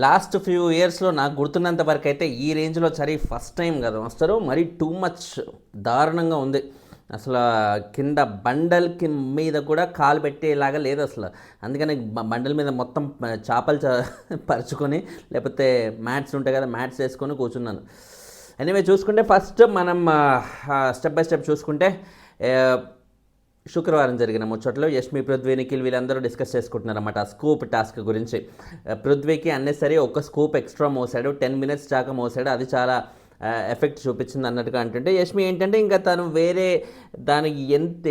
Last few ఇయర్స్లో నాకు గుర్తున్నంత వరకు అయితే ఈ రేంజ్లో చలి ఫస్ట్ టైం కదా వస్తారు. మరీ టూ మచ్ దారుణంగా ఉంది. అసలు కింద బండల్కి మీద కూడా కాలు పెట్టేలాగా లేదు అసలు. అందుకని బండల మీద మొత్తం చేపలు పరుచుకొని, లేకపోతే మ్యాట్స్ ఉంటాయి కదా, మ్యాట్స్ వేసుకొని కూర్చున్నాను. ఎనీవే చూసుకుంటే ఫస్ట్ మనం స్టెప్ బై స్టెప్ చూసుకుంటే శుక్రవారం జరిగిన ముచ్చట్లో యష్మి, పృథ్వీ, నిఖిల్ వీళ్ళందరూ డిస్కస్ చేసుకుంటున్నారన్నమాట ఆ స్కూప్ టాస్క్ గురించి. పృథ్వీకి అన్నెసరీ ఒక స్కూప్ ఎక్స్ట్రా మోసాడు, 10 minutes దాకా మోసాడు, అది చాలా ఎఫెక్ట్ చూపించింది అన్నట్టుగా అంటుంటే, యష్మి ఏంటంటే ఇంకా తను వేరే దానికి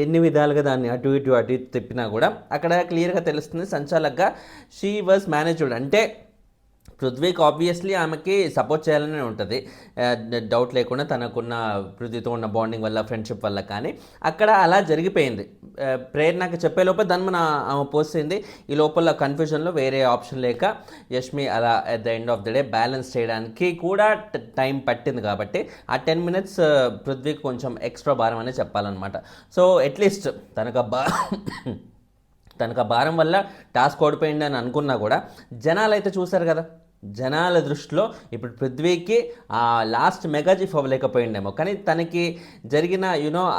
ఎన్ని విధాలుగా దాన్ని అటు ఇటు తిప్పినా కూడా అక్కడ క్లియర్గా తెలుస్తుంది సంచాలక్గా షీ వాజ్ మేనేజ్డ్. అంటే పృథ్వీకి ఆబ్వియస్లీ ఆమెకి సపోర్ట్ చేయాలనే ఉంటుంది, డౌట్ లేకుండా, తనకున్న పృథ్వీతో ఉన్న బాండింగ్ వల్ల, ఫ్రెండ్షిప్ వల్ల. కానీ అక్కడ అలా జరిగిపోయింది. ప్రేరణకు చెప్పే లోపల దాన్ని ఆమె పోసింది. ఈ లోపల కన్ఫ్యూజన్లో వేరే ఆప్షన్ లేక యష్మి అలా at the end of the day balance చేయడానికి కూడా టైం పట్టింది. కాబట్టి ఆ 10 minutes పృథ్వీకి కొంచెం ఎక్స్ట్రా భారం అనే చెప్పాలన్నమాట. సో అట్లీస్ట్ తనకు ఆ భారం వల్ల టాస్క్ ఓడిపోయింది అని అనుకున్నా కూడా జనాలు అయితే చూశారు కదా, జనాల దృష్టిలో ఇప్పుడు పృథ్వీకి ఆ లాస్ట్ మెగాజిఫ్ అవ్వలేకపోయిండేమో, కానీ తనకి జరిగిన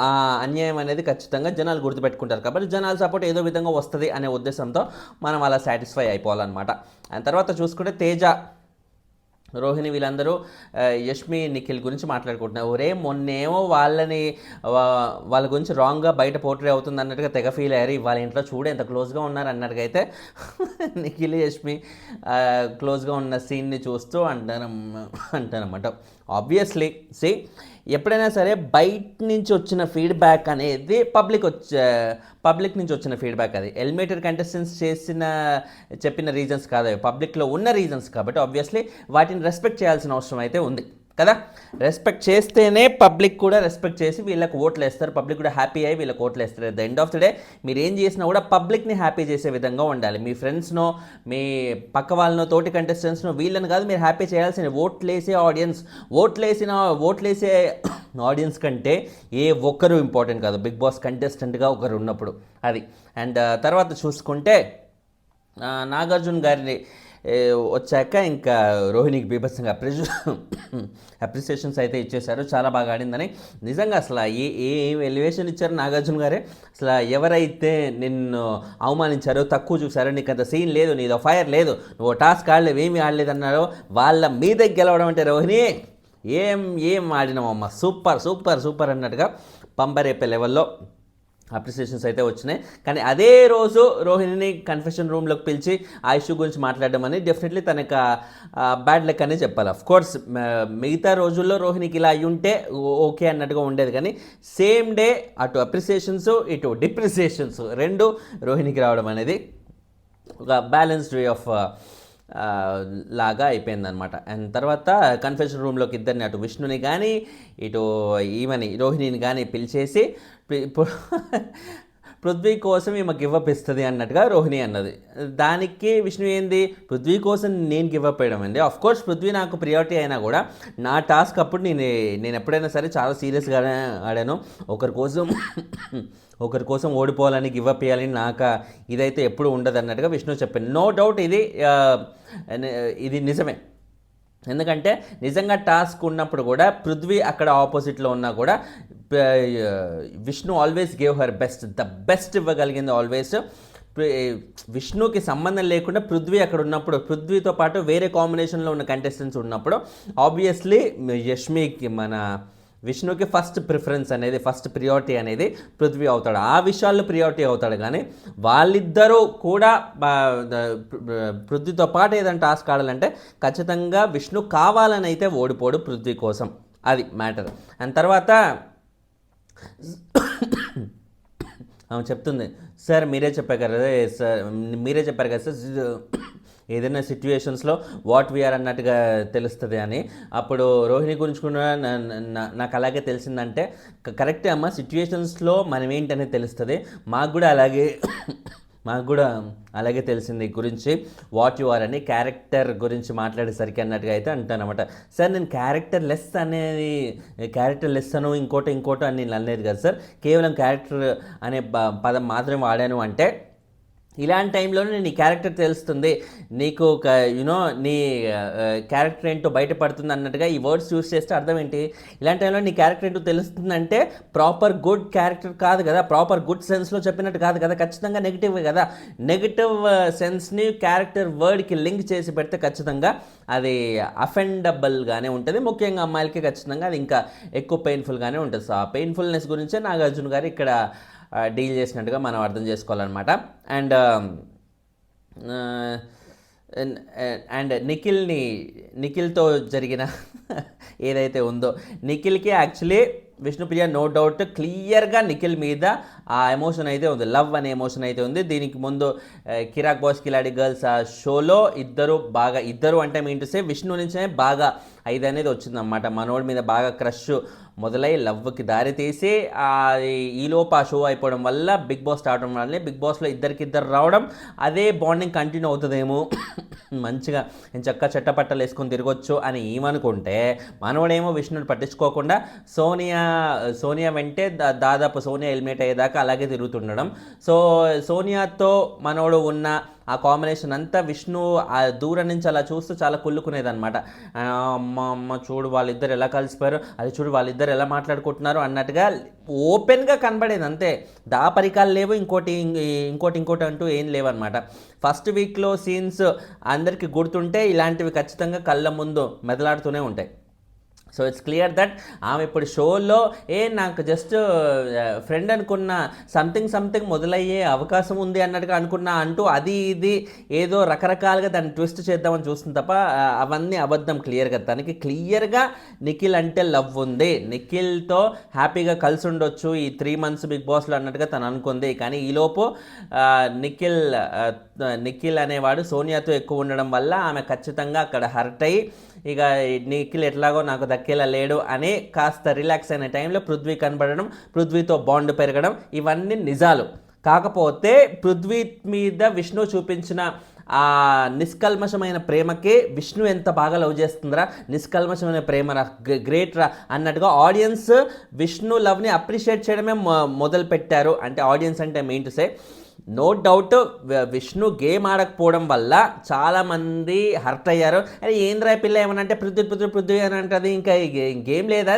ఆ అన్యాయం అనేది ఖచ్చితంగా జనాలు గుర్తుపెట్టుకుంటారు. కాబట్టి జనాల సపోర్ట్ ఏదో విధంగా వస్తుంది అనే ఉద్దేశంతో మనం అలా సాటిస్ఫై అయిపోవాలన్నమాట. ఆ తర్వాత చూసుకుంటే తేజ, రోహిణి వీళ్ళందరూ యష్మి, నిఖిల్ గురించి మాట్లాడుకుంటున్నారు. ఒరే మొన్నేమో వాళ్ళ గురించి రాంగ్గా బయట పోర్ట్రే అవుతుంది అన్నట్టుగా తెగ ఫీల్ అయ్యారు. వాళ్ళ ఇంట్లో చూడు ఎంత క్లోజ్గా ఉన్నారు అన్నట్టుగా అయితే నిఖిల్, యష్మి క్లోజ్గా ఉన్న సీన్ని చూస్తూ అంటానమాట. ఆబ్వియస్లీ ఎప్పుడైనా సరే బయట నుంచి వచ్చిన ఫీడ్బ్యాక్ అనేది పబ్లిక్ నుంచి వచ్చిన ఫీడ్బ్యాక్, అది ఎలిమినేటెడ్ కంటెస్టెంట్స్ చెప్పిన రీజన్స్ కాదు, పబ్లిక్లో ఉన్న రీజన్స్. కాబట్టి ఆబ్వియస్లీ వాటిని రెస్పెక్ట్ చేయాల్సిన అవసరం అయితే ఉంది కదా. రెస్పెక్ట్ చేస్తేనే పబ్లిక్ కూడా రెస్పెక్ట్ చేసి వీళ్ళకి ఓట్లు వేస్తారు, పబ్లిక్ కూడా హ్యాపీ అయ్యి వీళ్ళకి ఓట్లు వేస్తారు. At the end of the day మీరు ఏం చేసినా కూడా పబ్లిక్ని హ్యాపీ చేసే విధంగా ఉండాలి. మీ ఫ్రెండ్స్నో, మీ పక్క వాళ్ళనో, తోటి కంటెస్టెంట్స్నో వీళ్ళని కాదు మీరు హ్యాపీ చేయాల్సిన. ఓట్లేసే ఆడియన్స్ కంటే ఏ ఒక్కరు ఇంపార్టెంట్ కాదు, బిగ్ బాస్ కంటెస్టెంట్గా ఒకరు ఉన్నప్పుడు అది. అండ్ తర్వాత చూసుకుంటే నాగార్జున గారిని వచ్చాక ఇంకా రోహిణికి బీభత్సంగా అప్రిసియేషన్స్ అయితే ఇచ్చేశారు, చాలా బాగా ఆడిందని. నిజంగా అసలు ఏ ఎలివేషన్ ఇచ్చారు నాగార్జున గారే. అసలు ఎవరైతే నిన్ను అవమానించారో, తక్కువ చూసారో, నీకు అంత సీన్ లేదు, నీదో ఫైర్ లేదు, నువ్వు టాస్క్ ఆడలేవు, ఏమీ ఆడలేదు అన్నారో వాళ్ళ మీద గెలవడం అంటే రోహిణి ఏం ఆడినామమ్మ, సూపర్ అన్నట్టుగా పంపరేపే లెవెల్లో అప్రిసియేషన్స్ అయితే వచ్చినాయి. కానీ అదే రోజు రోహిణిని కన్ఫెషన్ రూమ్లోకి పిలిచి ఆ ఇష్యూ గురించి మాట్లాడడం అని డెఫినెట్లీ తనకు బ్యాడ్ లక్ అనే చెప్పాలి. అఫ్కోర్స్ మిగతా రోజుల్లో రోహిణికి ఇలా అయ్యి ఉంటే ఓకే అన్నట్టుగా ఉండేది, కానీ సేమ్ డే అటు అప్రిసియేషన్స్ ఇటు డిప్రిసియేషన్స్ రెండు రోహిణికి రావడం అనేది ఒక బ్యాలెన్స్డ్ వే ఆఫ్ లాగా అయిపోయిందనమాట. అండ్ తర్వాత కన్ఫెషన్ రూమ్లోకి ఇద్దరిని, అటు విష్ణుని కానీ ఇటు ఈమెని రోహిణిని కానీ పిలిచేసి పృథ్వీ కోసం ఈమె గివప్ ఇస్తుంది అన్నట్టుగా రోహిణి అన్నది. దానికి విష్ణు ఏంది, పృథ్వీ కోసం నేను గివప్ వేయడం అండి. ఆఫ్కోర్స్ పృథ్వీ నాకు ప్రియారిటీ అయినా కూడా నా టాస్క్ అప్పుడు నేను ఎప్పుడైనా సరే చాలా సీరియస్గానే ఆడాను. ఒకరి కోసం ఓడిపోవాలని గివప్ చేయాలని నాకు ఇదైతే ఎప్పుడు ఉండదు అన్నట్టుగా విష్ణు చెప్పింది. నో డౌట్ ఇది నిజమే. ఎందుకంటే నిజంగా టాస్క్ ఉన్నప్పుడు కూడా పృథ్వీ అక్కడ ఆపోజిట్లో ఉన్నా కూడా Vishnu always gave her the best ఇవ్వగలిగింది ఆల్వేస్. విష్ణుకి సంబంధం లేకుండా పృథ్వీ అక్కడ ఉన్నప్పుడు, పృథ్వీతో పాటు వేరే కాంబినేషన్లో ఉన్న కంటెస్టెంట్స్ ఉన్నప్పుడు ఆబ్వియస్లీ యష్మికి విష్ణుకి ఫస్ట్ ప్రిఫరెన్స్ అనేది, ఫస్ట్ ప్రియారిటీ అనేది పృథ్వీ అవుతాడు. ఆ విషయాల్లో ప్రియారిటీ అవుతాడు. కానీ వాళ్ళిద్దరూ కూడా పృథ్వీతో పాటు ఏదైనా టాస్క్ ఆడాలంటే ఖచ్చితంగా విష్ణు కావాలని అయితే ఓడిపోడు పృథ్వీ కోసం, అది మ్యాటర్. అండ్ తర్వాత ఆమె చెప్తుంది, సార్ మీరే చెప్పారు కదా సార్ ఏదైనా సిచ్యువేషన్స్లో వాట్ వీఆర్ అన్నట్టుగా తెలుస్తుంది అని. అప్పుడు రోహిణి గురించి కూడా నాకు అలాగే తెలిసిందంటే కరెక్టే అమ్మ, సిచ్యువేషన్స్లో మనం ఏంటనేది తెలుస్తుంది. మాకు కూడా అలాగే తెలిసింది గురించి వాట్ యు ఆర్ అని, క్యారెక్టర్ గురించి మాట్లాడేసరికి అన్నట్టుగా అయితే అంటానమాట. సార్ నేను క్యారెక్టర్ లెస్ అను ఇంకోటో అని నేను అనలేదు కదా సార్, కేవలం క్యారెక్టర్ అనే పదం మాత్రమే వాడాను అంటే ఇలాంటి టైంలోనే నీ క్యారెక్టర్ తెలుస్తుంది, నీకు ఒక యునో నీ క్యారెక్టర్ ఏంటో బయటపడుతుంది అన్నట్టుగా ఈ వర్డ్స్ యూస్ చేస్తే అర్థం ఏంటి? ఇలాంటి టైంలో నీ క్యారెక్టర్ ఏంటో తెలుస్తుందంటే ప్రాపర్ గుడ్ క్యారెక్టర్ కాదు కదా, ప్రాపర్ గుడ్ సెన్స్లో చెప్పినట్టు కాదు కదా, ఖచ్చితంగా నెగిటివ్ కదా. నెగిటివ్ సెన్స్ని క్యారెక్టర్ వర్డ్కి లింక్ చేసి పెడితే ఖచ్చితంగా అది అఫెండబుల్గానే ఉంటుంది. ముఖ్యంగా అమ్మాయిలకి ఖచ్చితంగా అది ఇంకా ఎక్కువ పెయిన్ఫుల్గానే ఉంటుంది. సో ఆ పెయిన్ఫుల్నెస్ గురించే నాగార్జున గారు ఇక్కడ డీల్ చేసినట్టుగా మనం అర్థం చేసుకోవాలన్నమాట. అండ్ అండ్ నిఖిల్తో జరిగిన ఏదైతే ఉందో, నిఖిల్కి యాక్చువల్లీ విష్ణుప్రియ నో డౌట్ క్లియర్గా నిఖిల్ మీద ఆ ఎమోషన్ అయితే ఉంది, లవ్ అనే ఎమోషన్ అయితే ఉంది. దీనికి ముందు కిరాక్ బాస్ కిలాడి గర్ల్స్ ఆ షోలో ఇద్దరు అంటే మీన్ టు సే విష్ణు నుంచే బాగా ఇది అనేది వచ్చిందన్నమాట. మనోడి మీద బాగా క్రష్ మొదలై లవ్కి దారి తీసి ఈలోపు ఆ షో అయిపోవడం వల్ల బిగ్ బాస్ స్టార్ట్ అవ్వడం వల్ల బిగ్ బాస్లో ఇద్దరు రావడం, అదే బాండింగ్ కంటిన్యూ అవుతుందేమో, మంచిగా చక్క చెట్టపట్టలు వేసుకొని తిరగొచ్చు అని ఏమనుకుంటే, మనోడేమో విష్ణుని పట్టించుకోకుండా సోనియా వెంటే దాదాపు సోనియా ఎలిమినేట్ అయ్యేదాకా అలాగే తిరుగుతుండడం. సో సోనియాతో మనోడు ఉన్న ఆ కాంబినేషన్ అంతా విష్ణు ఆ దూరం నుంచి అలా చూస్తూ చాలా కుళ్ళుకునేదన్నమాట. అమ్మ చూడు వాళ్ళిద్దరు ఎలా కలిసిపోయారు, అది చూడు వాళ్ళిద్దరు ఎలా మాట్లాడుకుంటున్నారు అన్నట్టుగా ఓపెన్గా కనబడేది అంతే. దాపరికాలు లేవు, ఇంకోటి అంటూ ఏం లేవన్నమాట. ఫస్ట్ వీక్లో సీన్స్ అందరికీ గుర్తుంటే ఇలాంటివి ఖచ్చితంగా కళ్ళ ముందు మెదలాడుతూనే ఉంటాయి. సో ఇట్స్ క్లియర్ దట్ ఆమె ఇప్పుడు షోలో నాకు జస్ట్ ఫ్రెండ్ అనుకున్న సంథింగ్ మొదలయ్యే అవకాశం ఉంది అన్నట్టుగా అనుకున్నా అంటూ అది ఇది ఏదో రకరకాలుగా దాన్ని ట్విస్ట్ చేద్దామని చూస్తుంది తప్ప అవన్నీ అబద్ధం. క్లియర్గా తనకి క్లియర్గా నిఖిల్ అంటే లవ్ ఉంది, నిఖిల్తో హ్యాపీగా కలిసి ఉండొచ్చు ఈ 3 months బిగ్ బాస్లో అన్నట్టుగా తను అనుకుంది. కానీ ఈలోపు నిఖిల్ అనేవాడు సోనియాతో ఎక్కువ ఉండడం వల్ల ఆమె ఖచ్చితంగా అక్కడ హర్ట్ అయ్యి ఇక నిఖిల్ ఎట్లాగో నాకు దక్కేలా లేడు అని కాస్త రిలాక్స్ అయిన టైంలో పృథ్వీ కనబడడం, పృథ్వీతో బాండ్ పెరగడం, ఇవన్నీ నిజాలు. కాకపోతే పృథ్వీ మీద విష్ణు చూపించిన ఆ నిష్కల్మషమైన ప్రేమకే విష్ణు ఎంత బాగా లవ్ చేస్తుందిరా, నిష్కల్మషమైన ప్రేమరా, గ్రేట్ రా అన్నట్టుగా ఆడియన్స్ విష్ణు లవ్ని అప్రిషియేట్ చేయడమే మొదలు పెట్టారు. అంటే ఆడియన్స్ అంటే main to say no doubt Vishnu game ఆడకపోవడం వల్ల చాలామంది హర్ట్ అయ్యారు. అరే ఏంద్రా పిల్ల ఏమనంటే పృథ్వీ అని అంటది, ఇంకా గేమ్ లేదా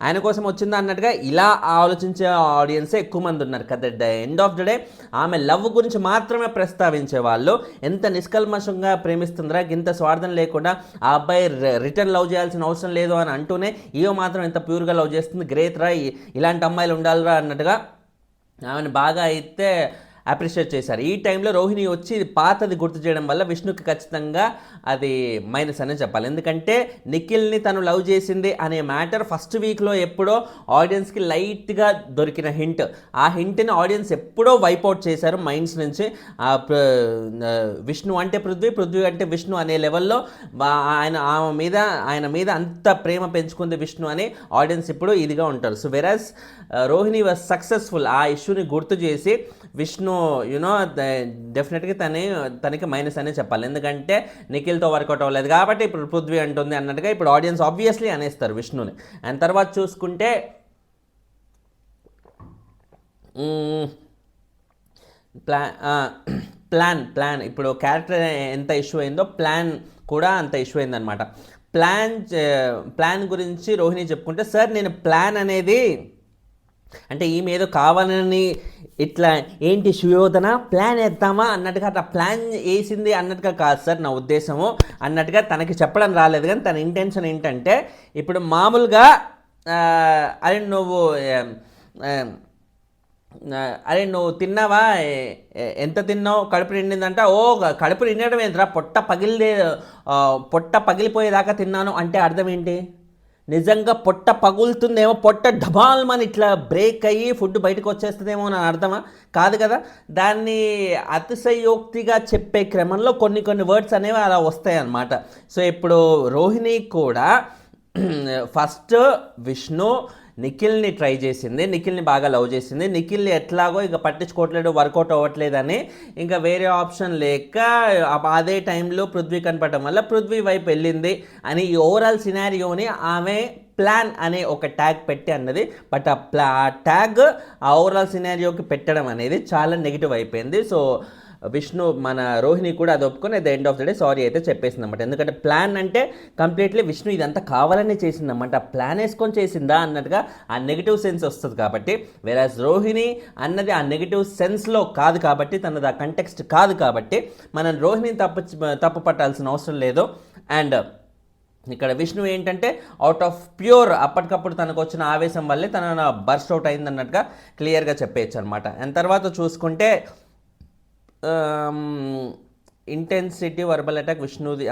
ఆయన కోసం వచ్చిందా అన్నట్టుగా ఇలా ఆలోచించే ఆడియన్సే ఎక్కువ మంది ఉన్నారు కదా. ఎండ్ ఆఫ్ ద డే ఆమె లవ్ గురించి మాత్రమే ప్రస్తావించే వాళ్ళు ఎంత నిష్కల్మషంగా ప్రేమిస్తుందిరా, ఇంత స్వార్థం లేకుండా ఆ అబ్బాయి రిటర్న్ లవ్ చేయాల్సిన అవసరం లేదు అని అంటూనే ఇవో మాత్రం ఎంత ప్యూర్గా లవ్ చేస్తుంది, గ్రేట్ రా, ఇలాంటి అమ్మాయిలు ఉండాలిరా అన్నట్టుగా ఆమెను బాగా అయితే అప్రిషియేట్ చేశారు. ఈ టైంలో రోహిణి వచ్చి పాతది గుర్తు చేయడం వల్ల విష్ణుకి ఖచ్చితంగా అది మైనస్ అనే చెప్పాలి. ఎందుకంటే నిఖిల్ని తను లవ్ చేసింది అనే మ్యాటర్ ఫస్ట్ వీక్లో ఎప్పుడో ఆడియన్స్కి లైట్గా దొరికిన హింట్, ఆ హింట్ని ఆడియన్స్ ఎప్పుడో వైప్అవుట్ చేశారు మైండ్స్ నుంచి. విష్ణు అంటే పృథ్వీ అంటే విష్ణు అనే లెవెల్లో ఆయన మీద అంత ప్రేమ పెంచుకుంది విష్ణు అని ఆడియన్స్ ఇప్పుడు ఇదిగా ఉంటారు. సో వెరాజ్ రోహిణి వాజ్ సక్సెస్ఫుల్ ఆ ఇష్యూని గుర్తు చేసి విష్ణు డెఫినెట్గా తనకి మైనస్ అనే చెప్పాలి. ఎందుకంటే నిఖిల్తో వర్కౌట్ అవ్వలేదు కాబట్టి ఇప్పుడు పృథ్వీ అంటుంది అన్నట్టుగా ఇప్పుడు ఆడియన్స్ ఆబ్వియస్లీ అనేస్తారు విష్ణుని. అండ్ తర్వాత చూసుకుంటే ప్లాన్ ఇప్పుడు క్యారెక్టర్ ఎంత ఇష్యూ అయిందో ప్లాన్ కూడా అంత ఇష్యూ అయిందనమాట. ప్లాన్ గురించి రోహిణి చెప్పుకుంటే, సార్ నేను ప్లాన్ అనేది అంటే ఈమె ఏదో కావాలని ఇట్లా ఏంటి సుయోధన ప్లాన్ వేద్దామా అన్నట్టుగా అట్లా ప్లాన్ వేసింది అన్నట్టుగా కాదు సార్ నా ఉద్దేశము అన్నట్టుగా తనకి చెప్పడం రాలేదు. కానీ తన ఇంటెన్షన్ ఏంటంటే ఇప్పుడు మామూలుగా అరే నువ్వు తిన్నావా, ఎంత తిన్నావు, కడుపు నిండిందంట, కడుపు నిండడం ఏంట్రా, పొట్ట పగిలిపోయేదాకా తిన్నాను అంటే అర్థం ఏంటి? నిజంగా పొట్ట పగులుతుందేమో, పొట్ట ఢబాల్మని ఇట్లా బ్రేక్ అయ్యి ఫుడ్ బయటకు వచ్చేస్తుందేమో అని అర్థమా? కాదు కదా. దాన్ని అతిశయోక్తిగా చెప్పే క్రమంలో కొన్ని వర్డ్స్ అనేవి అలా వస్తాయి అన్నమాట. సో ఇప్పుడు రోహిణి కూడా ఫస్ట్ విష్ణు నిఖిల్ని ట్రై చేసింది, నిఖిల్ని బాగా లవ్ చేసింది, నిఖిల్ని ఎట్లాగో ఇక పట్టించుకోవట్లేదు, వర్కౌట్ అవ్వట్లేదని ఇంకా వేరే ఆప్షన్ లేక అదే టైంలో పృథ్వీ కనపడటం వల్ల పృథ్వీ వైపు వెళ్ళింది అని ఈ ఓవరాల్ సినారియోని ఆమె ప్లాన్ అనే ఒక ట్యాగ్ పెట్టి అన్నది. బట్ ఆ ట్యాగ్ ఆ ఓవరాల్ సినారియోకి పెట్టడం అనేది చాలా నెగిటివ్ అయిపోయింది. సో విష్ణు మన రోహిణి కూడా అది ఒప్పుకొని at the end of the day sorry అయితే చెప్పేసింది అనమాట. ఎందుకంటే ప్లాన్ అంటే కంప్లీట్లీ విష్ణు ఇదంతా కావాలని చేసిందన్నమాట. ప్లాన్ వేసుకొని చేసిందా అన్నట్టుగా ఆ నెగిటివ్ సెన్స్ వస్తుంది కాబట్టి, వేరాజ్ రోహిణి అన్నది ఆ నెగిటివ్ సెన్స్లో కాదు కాబట్టి, తనది ఆ కంటెక్స్ట్ కాదు కాబట్టి మనం రోహిణిని తప్పు పట్టాల్సిన అవసరం లేదు. అండ్ ఇక్కడ విష్ణు ఏంటంటే అవుట్ ఆఫ్ ప్యూర్ అప్పటికప్పుడు తనకు వచ్చిన ఆవేశం వల్లే తన బర్స్ట్ అవుట్ అయింది అన్నట్టుగా క్లియర్గా చెప్పేయచ్చు అనమాట. అండ్ తర్వాత చూసుకుంటే ఇంటెన్సిటీ వర్బల్ అటాక్ విష్ణుది.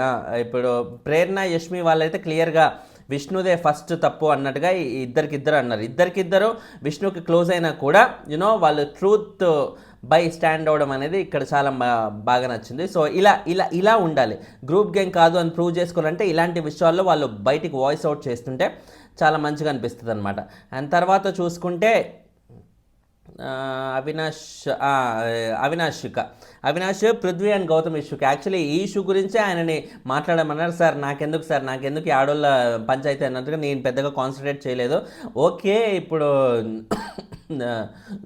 ఇప్పుడు ప్రేరణ యష్మి వాళ్ళైతే క్లియర్గా విష్ణుదే ఫస్ట్ తప్పు అన్నట్టుగా ఇద్దరికిద్దరు అన్నారు. ఇద్దరికిద్దరు విష్ణుకి క్లోజ్ అయినా కూడా వాళ్ళు ట్రూత్ బై స్టాండ్ అవడం అనేది ఇక్కడ చాలా బాగా నచ్చింది. సో ఇలా ఉండాలి. గ్రూప్ గేమ్ కాదు అని ప్రూవ్ చేసుకోవాలంటే ఇలాంటి విషయాల్లో వాళ్ళు బయటికి వాయిస్ అవుట్ చేస్తుంటే చాలా మంచిగా అనిపిస్తుంది అనమాట. అండ్ తర్వాత చూసుకుంటే అవినాష్ పృథ్వీ అండ్ గౌతమ్ ఇష్యూకి యాక్చువల్లీ ఈ ఇష్యూ గురించి ఆయనని మాట్లాడమన్నారు. సార్ నాకెందుకు ఈ ఆడోళ్ళ పంచాయతీ అన్నట్టుగా నేను పెద్దగా కాన్సన్ట్రేట్ చేయలేదు. ఓకే, ఇప్పుడు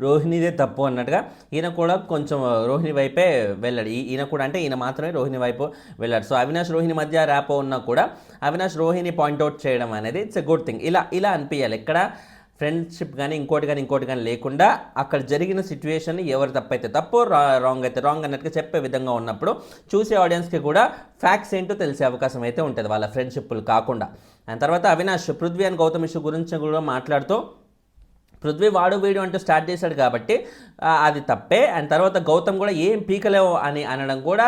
రోహిణిదే తప్పు అన్నట్టుగా ఈయన కూడా కొంచెం రోహిణి వైపే వెళ్ళాడు. ఈయన కూడా అంటే ఈయన మాత్రమే రోహిణి వైపు వెళ్ళాడు. సో అవినాష్ రోహిణి మధ్య ర్యాపో ఉన్నా కూడా అవినాష్ రోహిణి పాయింట్అవుట్ చేయడం అనేది ఇట్స్ ఎ గుడ్ థింగ్. ఇలా అనిపించాలి. ఎక్కడ ఫ్రెండ్షిప్ కానీ ఇంకోటి కానీ లేకుండా అక్కడ జరిగిన సిచ్యువేషన్ ఎవరు తప్పైతే తప్పు, రాంగ్ అయితే రాంగ్ అన్నట్టుగా చెప్పే విధంగా ఉన్నప్పుడు చూసే ఆడియన్స్కి కూడా ఫ్యాక్ట్స్ ఏంటో తెలిసే అవకాశం అయితే ఉంటుంది వాళ్ళ ఫ్రెండ్షిప్లు కాకుండా. అండ్ తర్వాత అవినాష్ పృథ్వీ అండ్ గౌతమ్ ఇష్యూ గురించి కూడా మాట్లాడుతూ పృథ్వీ వాడు వీడియో అంటూ స్టార్ట్ చేశాడు కాబట్టి అది తప్పే. అండ్ తర్వాత గౌతమ్ కూడా ఏం పీకలేవు అని అనడం కూడా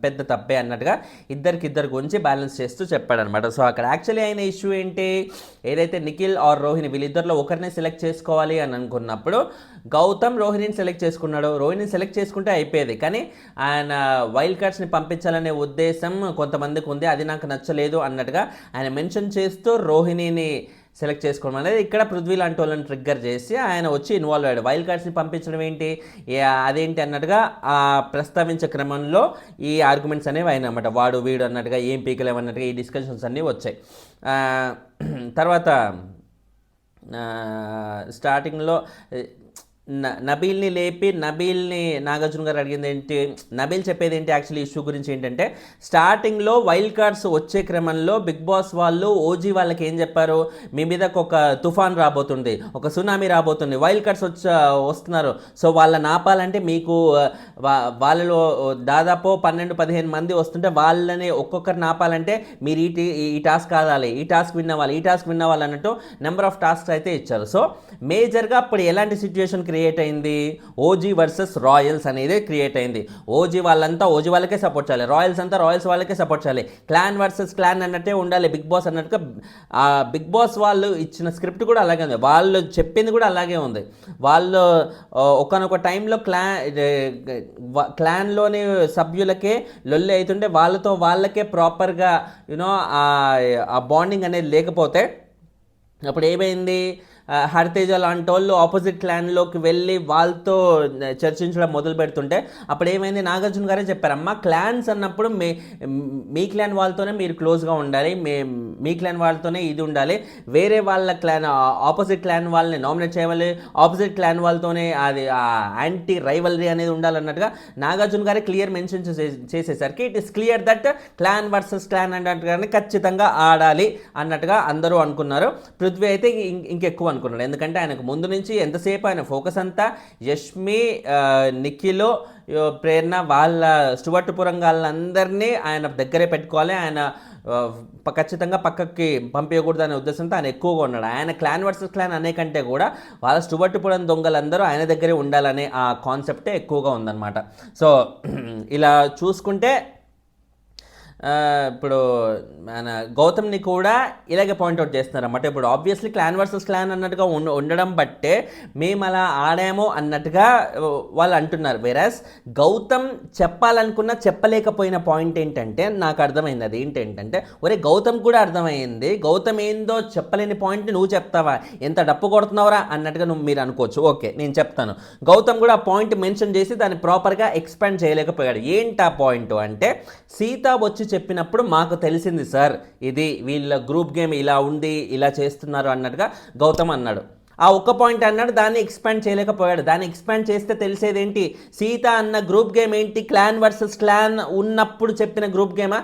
పెద్ద తప్పే అన్నట్టుగా ఇద్దరికిద్దరు గురించి బ్యాలెన్స్ చేస్తూ చెప్పాడనమాట. సో అక్కడ యాక్చువల్లీ అయిన ఇష్యూ ఏంటి, ఏదైతే నిఖిల్ ఆర్ రోహిణి వీళ్ళిద్దరిలో ఒకరినే సెలెక్ట్ చేసుకోవాలి అని అనుకున్నప్పుడు గౌతమ్ రోహిణిని సెలెక్ట్ చేసుకున్నాడు. రోహిణిని సెలెక్ట్ చేసుకుంటే అయిపోయేది, కానీ ఆయన వైల్డ్ కార్డ్స్ని పంపించాలనే ఉద్దేశం కొంతమందికి ఉంది, అది నాకు నచ్చలేదు అన్నట్టుగా ఆయన మెన్షన్ చేస్తూ రోహిణిని సెలెక్ట్ చేసుకోవడం అనేది ఇక్కడ పృథ్వీ లాంటి వాళ్ళని ట్రిగ్గర్ చేసి ఆయన వచ్చి ఇన్వాల్వ్ అయ్యాడు. వైల్డ్ కార్డ్స్ని పంపించడం ఏంటి, అదేంటి అన్నట్టుగా ప్రస్తావించే క్రమంలో ఈ ఆర్గ్యుమెంట్స్ అనేవి అయినమాట. వాడు వీడు అన్నట్టుగా ఏం పీకలేమన్నట్టుగా ఈ డిస్కషన్స్ అన్నీ వచ్చాయి. తర్వాత స్టార్టింగ్లో నబీల్ని లేపి నబీల్ని నాగార్జున గారు అడిగింది ఏంటి, నబీల్ చెప్పేది ఏంటి యాక్చువల్లీ ఇష్యూ గురించి ఏంటంటే, స్టార్టింగ్లో వైల్డ్ కార్డ్స్ వచ్చే క్రమంలో బిగ్ బాస్ వాళ్ళు ఓజీ వాళ్ళకి ఏం చెప్పారు, మీ మీదకి ఒక తుఫాన్ రాబోతుంది, ఒక సునామీ రాబోతుంది, వైల్డ్ కార్డ్స్ వస్తున్నారు, సో వాళ్ళ నాపాలంటే మీకు వాళ్ళలో దాదాపు 12-15 మంది వస్తుంటే వాళ్ళని ఒక్కొక్కరు నాపాలంటే మీరు ఈ టాస్క్ ఆడాలి, ఈ టాస్క్ విన్ అవ్వాలి అన్నట్టు నెంబర్ ఆఫ్ టాస్క్స్ అయితే ఇచ్చారు. సో మేజర్గా అప్పుడు ఎలాంటి సిచ్యువేషన్ క్రియేట్ అయింది, ఓజీ వర్సెస్ రాయల్స్ అనేది క్రియేట్ అయింది. ఓజీ వాళ్ళంతా ఓజీ వాళ్ళకే సపోర్ట్ చేయాలి, రాయల్స్ అంతా రాయల్స్ వాళ్ళకే సపోర్ట్ చేయాలి, క్లాన్ వర్సెస్ క్లాన్ అన్నట్టే ఉండాలి బిగ్ బాస్ అన్నట్టుగా. బిగ్ బాస్ వాళ్ళు ఇచ్చిన స్క్రిప్ట్ కూడా అలాగే ఉంది, వాళ్ళు చెప్పింది కూడా అలాగే ఉంది. వాళ్ళు ఒకనొక టైంలో క్లాన్లోని సభ్యులకే లొల్లి అవుతుంటే వాళ్ళకే ప్రాపర్గా ఆ బాండింగ్ అనేది లేకపోతే అప్పుడు ఏమైంది, హరితేజ లాంటి వాళ్ళు ఆపోజిట్ క్లాన్లోకి వెళ్ళి వాళ్ళతో చర్చించడం మొదలు పెడుతుంటే అప్పుడు ఏమైంది, నాగార్జున గారే చెప్పారమ్మా క్లాన్స్ అన్నప్పుడు మీ క్లాన్ వాళ్ళతోనే మీరు క్లోజ్గా ఉండాలి, మీ క్లాన్ వాళ్ళతోనే ఇది ఉండాలి, వేరే వాళ్ళ క్లాన్ ఆపోజిట్ క్లాన్ వాళ్ళని నామినేట్ చేయాలి, ఆపోజిట్ క్లాన్ వాళ్ళతోనే అది యాంటీ రైవలరీ అనేది ఉండాలన్నట్టుగా నాగార్జున గారే క్లియర్ మెన్షన్ చేసేసరికి it is clear that clan versus clan అన్నట్టుగానే ఖచ్చితంగా ఆడాలి అన్నట్టుగా అందరూ అనుకున్నారు. పృథ్వీ అయితే ఇంకెక్కువ అనుకున్నాడు, ఎందుకంటే ఆయనకు ముందు నుంచి ఎంతసేపు ఆయన ఫోకస్ అంతా యష్మి, నిఖిల్, ప్రేరణ వాళ్ళ స్టువర్ట్పురం వాళ్ళందరినీ ఆయన దగ్గరే పెట్టుకోవాలి, ఆయన ఖచ్చితంగా పక్కకి పంపించకూడదు అనే ఉద్దేశంతో ఆయన ఎక్కువగా ఉన్నాడు. ఆయన క్లాన్ వర్సెస్ క్లాన్ అనే కంటే కూడా వాళ్ళ స్టువర్ట్పురం దొంగలందరూ ఆయన దగ్గరే ఉండాలనే ఆ కాన్సెప్టే ఎక్కువగా ఉందన్నమాట. సో ఇలా చూసుకుంటే ఇప్పుడు మన గౌతమ్ని కూడా ఇలాగే పాయింట్అవుట్ చేస్తున్నారన్నమాట. ఇప్పుడు ఆబ్వియస్లీ క్లాన్ వర్సెస్ క్లాన్ అన్నట్టుగా ఉండడం బట్టే మేము అలా ఆడాము అన్నట్టుగా వాళ్ళు అంటున్నారు. వేరాస్ గౌతమ్ చెప్పలేకపోయిన పాయింట్ ఏంటంటే నాకు అర్థమైంది, అది ఏంటంటే ఒరే గౌతమ్ కూడా అర్థమైంది, గౌతమ్ ఏందో చెప్పలేని పాయింట్ నువ్వు చెప్తావా, ఎంత డప్పు కొడుతున్నావురా అన్నట్టుగా మీరు అనుకోవచ్చు. ఓకే నేను చెప్తాను. గౌతమ్ కూడా ఆ పాయింట్ మెన్షన్ చేసి దాన్ని ప్రాపర్గా ఎక్స్పాండ్ చేయలేకపోయాడు. ఏంటి ఆ పాయింట్ అంటే, సీత వచ్చి చెప్పినప్పుడు మాకు తెలిసింది సార్ ఇది వీళ్ళ గ్రూప్ గేమ్ ఇలా ఉంది, ఇలా చేస్తున్నారు అన్నట్టుగా గౌతమ్ అన్నాడు. ఆ ఒక్క పాయింట్ అన్నాడు, దాన్ని ఎక్స్పాండ్ చేయలేకపోయాడు. దాన్ని ఎక్స్పాండ్ చేస్తే తెలిసేది ఏంటి? సీత అన్న గ్రూప్ గేమ్ ఏంటి? క్లాన్ వర్సెస్ క్లాన్ ఉన్నప్పుడు చెప్పిన గ్రూప్ గేమా?